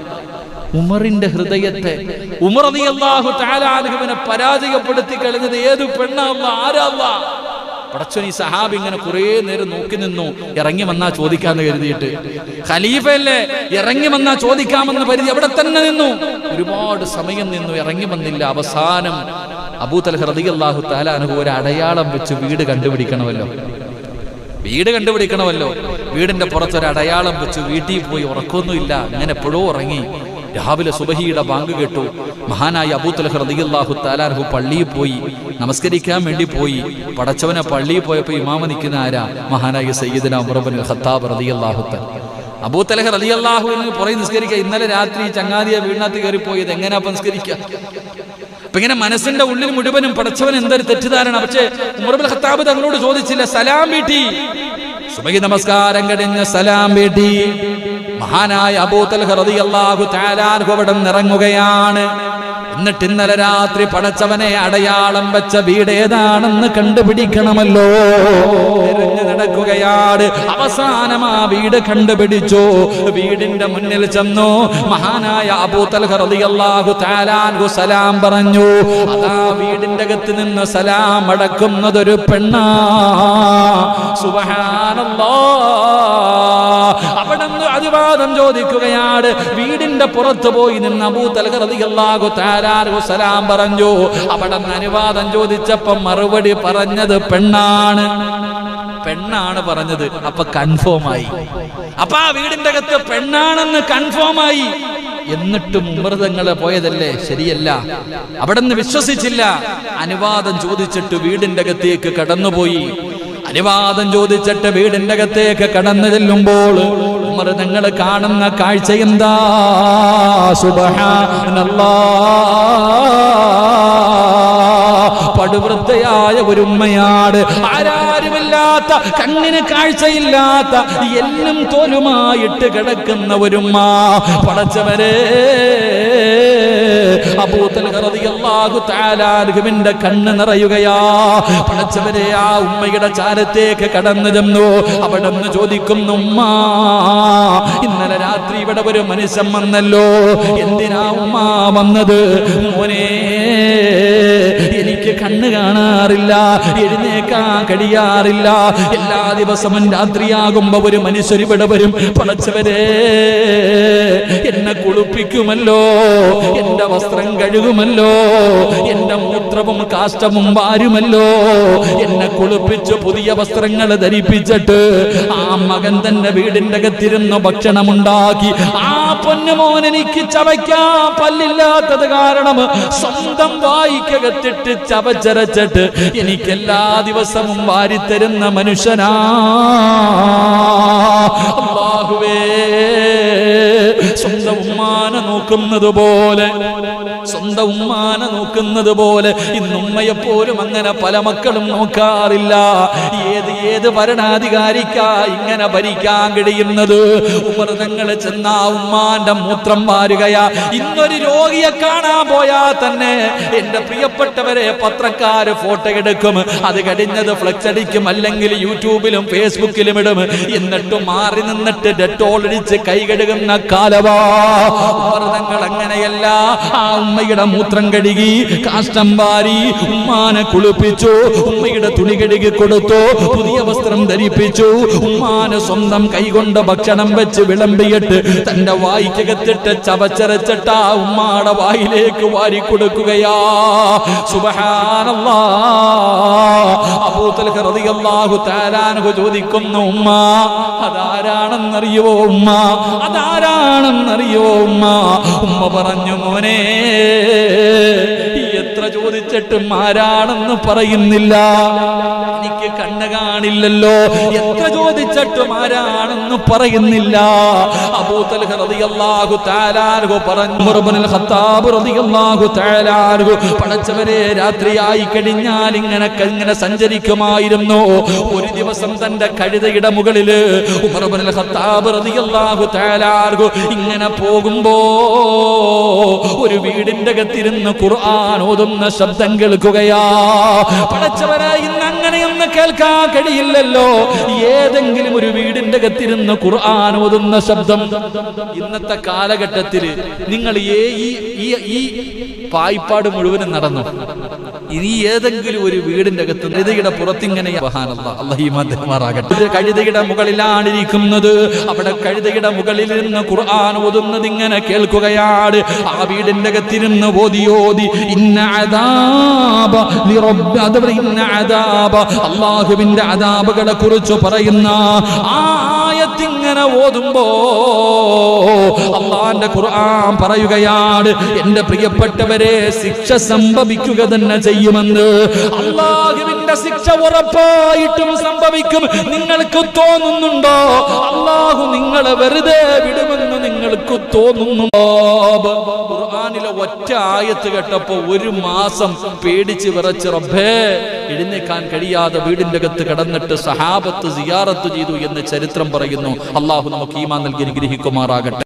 Speaker 1: ഉമറിന്റെ ഹൃദയത്തെ, ഉമർ റളിയല്ലാഹു തആല അൻഹുവിനെ പരാജയപ്പെടുത്തി കളഞ്ഞത് ഏത് പെണ്ണാ അല്ലാഹ്? ആരാ അല്ലാഹ്? പടച്ചോൻ ഈ സഹാബി ഇങ്ങനെ കുറെ നേരം നോക്കി നിന്നു. ഇറങ്ങി വന്നാ ചോദിക്കാന്ന് കരുതിയിട്ട്. ഖലീഫയല്ലേ, ഇറങ്ങി വന്നാ ചോദിക്കാമെന്ന് കരുതി അവിടെ തന്നെ നിന്നു. ഒരുപാട് സമയം നിന്നു, ഇറങ്ങി വന്നില്ല. അവസാനം അബൂ തൽഹ റളിയല്ലാഹു തആല അൻഹു ഒരു അടയാളം വെച്ച് വീട് കണ്ടുപിടിക്കണമല്ലോ. വീടിന്റെ പുറത്തൊരു അടയാളം വെച്ച് വീട്ടിൽ പോയി. ഉറക്കൊന്നുമില്ല, അങ്ങനെ എപ്പോഴോ ഉറങ്ങി. രാവിലെ സുബഹിയുടെ ബാങ്ക് കേട്ടു. മഹാനായ അബൂ തൽഹ റളിയല്ലാഹു തആല അൻഹു പള്ളിയിൽ പോയി, നമസ്കരിക്കാൻ വേണ്ടി പോയി. പടച്ചവനെ പള്ളിയിൽ പോയപ്പോൾ ഇമാമ നിൽക്കുന്ന ആരാ? മഹാനായ സയ്യിദുനാ ഉമർ ഇബ്നുൽ ഖത്താബ് റളിയല്ലാഹു തആല. അബൂ തൽഹ റളിയല്ലാഹു അൻഹു പുറകെ നിസ്കരിക്കുക. ഇന്നലെ രാത്രി ചങ്ങാതിയെ വീടിനകത്ത് കയറി പോയത്, എങ്ങനെയാ നിസ്കരിക്കുക? അപ്പൊ ഇങ്ങനെ മനസ്സിന്റെ ഉള്ളിൽ മുഴുവനും പടച്ചവൻ എന്തൊരു തെറ്റിദ്ധാരണ. പക്ഷേ ഉമർ ഇബ്നുൽ ഖത്താബ് തങ്ങളോട് ചോദിച്ചില്ല, സലാം വീട്ടി. സുബഹി നമസ്കാരം കഴിഞ്ഞ് സലാം വീട്ടി. മഹാനായ അബൂ തൽഹ റളിയല്ലാഹു തആല അൻഹു അവിടെ ഇറങ്ങുകയാണ്. എന്നിട്ട് ഇന്നലെ രാത്രി പടച്ചവനെ അടയാളം വെച്ച വീട് ഏതാണെന്ന് കണ്ടുപിടിക്കണമല്ലോ. നടക്കുകയാണ്. അവസാനം ആ വീട് കണ്ടുപിടിച്ചു. വീടിന്റെ മുന്നിൽ ചെന്നു. മഹാനായ അബൂ തൽഹ റളിയല്ലാഹു തആല അൻഹു സലാം പറഞ്ഞു. അതാ വീടിന്റെ അകത്ത് നിന്ന് സലാം അടക്കുന്നതൊരു പെണ്ണാ. സുബ്ഹാനല്ലാഹ്. അവിടുന്ന് അനുവാദം ചോദിക്കുകയാണ്. വീടിന്റെ പുറത്ത് പോയി നിന്ന് അബൂ തൽഹ റളിയല്ലാഹു തആല അൻഹു സലാം പറഞ്ഞു. അവിടുന്ന് അനുവാദം ചോദിച്ചപ്പോൾ മറുപടി പറഞ്ഞത് പെണ്ണാണ് പറഞ്ഞത്. അപ്പൊ കൺഫേമായി. അപ്പൊ ആ വീടിന്റെ അകത്ത് പെണ്ണാണെന്ന് കൺഫേമായി. എന്നിട്ടും ഉമർ തങ്ങളെ പോയതല്ലേ, ശരിയല്ല. അവിടുന്ന് വിശ്വസിച്ചില്ല. അനുവാദം ചോദിച്ചിട്ട് വീടിന്റെ അകത്തേക്ക് കടന്നുപോയി. അനുവാദം ചോദിച്ചിട്ട് വീടിന്റെ അകത്തേക്ക് കടന്നു ചെല്ലുമ്പോൾ ഉമർ തങ്ങൾ കാണുന്ന കാഴ്ച എന്താ? സുബ്ഹാനല്ലാഹ്. പടുവൃദ്ധയായ ഒരു ഉമ്മയാണ്. ആരാരുമില്ലാത്ത, കണ്ണിന് കാഴ്ചയില്ലാത്ത, എല്ലും തോലുമായിട്ട് കിടക്കുന്ന ഒരുമ്മ. പടച്ചവരെ, അബൂ തൽഹ റളിയല്ലാഹു തആല അൻഹുവിന്റെ കണ്ണ് നിറയുകയാ. പടച്ചവരെ, ആ ഉമ്മയുടെ ചാരത്തേക്ക് കടന്നു ചെന്നു. അവിടെ നിന്ന് ചോദിക്കുന്നു, ഉമ്മ, ഇന്നലെ രാത്രി ഇവിടെ ഒരു മനുഷ്യൻ വന്നല്ലോ, എന്തിനാ ഉമ്മ വന്നത്? മോനെ, എനിക്ക് കണ്ണ് കാണാറില്ല, എഴുന്നേക്കാൻ കഴിയാറില്ല. എല്ലാ ദിവസവും രാത്രിയാകുമ്പോ ഒരു മനുഷ്യർ ഇവിടെ വരും. പടച്ചവരെ, എന്നെ കുളിപ്പിക്കുമല്ലോ, എന്റെ വസ്ത്രം കഴുകുമല്ലോ, എന്റെ മൂത്രവും കാഷ്ടവും വാരുമല്ലോ, എന്നെ കുളിപ്പിച്ച് പുതിയ വസ്ത്രങ്ങൾ ധരിപ്പിച്ചിട്ട് ആ മകൻ തന്നെ വീടിന്റെ അകത്തിരുന്ന് ഭക്ഷണമുണ്ടാക്കി. ആ പൊന്നുമോൻ എനിക്ക് ചവയ്ക്കാൻ പല്ലില്ലാത്തത് കാരണം സ്വന്തം വായിക്കകത്തിട്ട് ചവച്ചരച്ചിട്ട് എനിക്ക് എല്ലാ ദിവസവും വാരിത്തരുന്ന മനുഷ്യനാ. അല്ലാഹുവേ, സ്വന്തം ഉമ്മാനെ നോക്കുന്നത് പോലെ, സ്വന്തം ഉമ്മാനെ നോക്കുന്നത് പോലെ ഇന്നുമ്മയെപ്പോലും അങ്ങനെ പല മക്കളും നോക്കാറില്ല. ഏത് ഭരണാധികാരിക്കാ ഇങ്ങനെ ഭരിക്കാൻ കഴിയുന്നത്? ഉമർ തങ്ങൾ ചെന്ന ഉമ്മാന്റെ മൂത്രം വാരുകയാ. ഇന്നൊരു രോഗിയെ കാണാൻ പോയാൽ തന്നെ എന്റെ പ്രിയപ്പെട്ടവരെ പത്രക്കാര് ഫോട്ടോ എടുക്കും, അത് കഴിഞ്ഞത് ഫ്ലെക്സ് അടിക്കും, അല്ലെങ്കിൽ യൂട്യൂബിലും ഫേസ്ബുക്കിലും ഇടും. എന്നിട്ട് മാറി നിന്നിട്ട് ഡെറ്റോൾ അടിച്ച് കൈ കഴുകുന്ന കാലവാ. ഉമർ തങ്ങൾ അങ്ങനെയല്ല. ആ ഉമ്മയുടെ മൂത്രം കഴുകി, കാഷ്ടം വാരി, ഉമ്മാനെ കുളിപ്പിച്ചു, ഉമ്മയുടെ തുണി കഴുകി കൊടുത്തു, പുതിയ വസ്ത്രം ധരിപ്പിച്ചു, ഉമ്മാനെ സ്വന്തം കൈകൊണ്ട് ഭക്ഷണം വെച്ച് വിളമ്പിയിട്ട് തന്റെ വായിക്കകത്തിട്ട് ചവച്ചരച്ചിട്ട് ആ ഉമ്മാടെ വായിലേക്ക് വാരി കൊടുക്കുകയാ. സുബ്ഹാനല്ലാഹ്. അബൂ തൽഹ റളിയല്ലാഹു തആല അൻഹു ചോദിക്കുന്നു, ഉമ്മ, അതാരാണെന്നറിയോ ഉമ്മ? അതാരാണെന്നറിയോ ഉമ്മ? ഉമ്മ പറഞ്ഞു, മോനെ, എത്ര ചോദിച്ചിട്ടും ആരാണെന്ന് പറയുന്നില്ല, എനിക്ക് കണ്ണ് കാണില്ലല്ലോ, എത്ര ചോദിച്ചിട്ടും ആരാണെന്ന് പറയുന്നില്ല. അബൂ തൽഹ റളിയല്ലാഹു തആല അൻഹു പറഞ്ഞു, ഉമർ ഇബ്നുൽ ഖത്താബ് റളിയല്ലാഹു തആല അൻഹു, പടച്ചവരെ, രാത്രിയായി കഴിഞ്ഞാൽ ഇങ്ങനെ സഞ്ചരിക്കുമായിരുന്നു. ഒരു ദിവസം തന്റെ കഴുതയുടെ മുകളിൽ ഉമർ ഇബ്നുൽ ഖത്താബ് റളിയല്ലാഹു തആല അൻഹു ഇങ്ങനെ പോകുമ്പോ ഒരു വീടിന്റെ അകത്തിരുന്ന് ഖുർആൻ ഓതുന്ന ശബ്ദം കേൾക്കുകയാ. പടച്ചവരെ, ഇന്ന് അങ്ങനെയൊന്ന് കേൾക്കാൻ കഴിയില്ലല്ലോ. ഏതെങ്കിലും ഒരു വീടിന്റെ അകത്തിരുന്ന് ഖുർആൻ ഓതുന്ന ശബ്ദം. ഇന്നത്തെ കാലഘട്ടത്തിൽ നിങ്ങൾ ഈ പായ്പാട് മുഴുവനും നടന്നു. ഇനി ഏതെങ്കിലും ഒരു വീടിന്റെ അകത്ത് കഴുതയുടെ പുറത്തിങ്ങനെ കഴുതയുടെ മുകളിലാണിരിക്കുന്നത്. അവിടെ കഴുതയുടെ മുകളിൽ നിന്ന് ഖുർആൻ ഓതുന്നത് ഇങ്ങനെ കേൾക്കുകയാണ്. ആ വീടിന്റെ അകത്തിരുന്ന് ഓതി അല്ലാഹുവിന്റെ അദാബുകളെ കുറിച്ച് പറയുന്ന ആ ആയത്തിങ്ങനെ ഓതുമ്പോ അല്ലാഹുവിന്റെ ഖുർആൻ പറയുകയാണ്, എന്റെ പ്രിയപ്പെട്ടവരെ, ശിക്ഷ സംഭവിക്കുക തന്നെ ചെയ്യുമെന്ന്. അല്ലാഹുവിന്റെ ശിക്ഷ ഉറപ്പായിട്ടും സംഭവിക്കും. നിങ്ങൾക്ക് തോന്നുന്നുണ്ടോ അല്ലാഹു നിങ്ങളെ വെറുതെ വിടുമെന്ന് നിങ്ങൾക്ക് തോന്നുന്നുണ്ടോ? ഖുർആനിലെ ഒറ്റ ആയത്ത് കേട്ടപ്പോ ഒരു മാസം പേടിച്ച് വിറച്ച് റബ്ബേ എഴുന്നേക്കാൻ കഴിയാതെ വീടിന്റെ അകത്ത് കിടന്നിട്ട് സഹാബത്ത് സിയാറത്ത് ചെയ്തു എന്ന് ചരിത്രം പറയുന്നു. അല്ലാഹു നമുക്ക് ഈമാൻ നൽകി അനുഗ്രഹിക്കുമാറാകട്ടെ.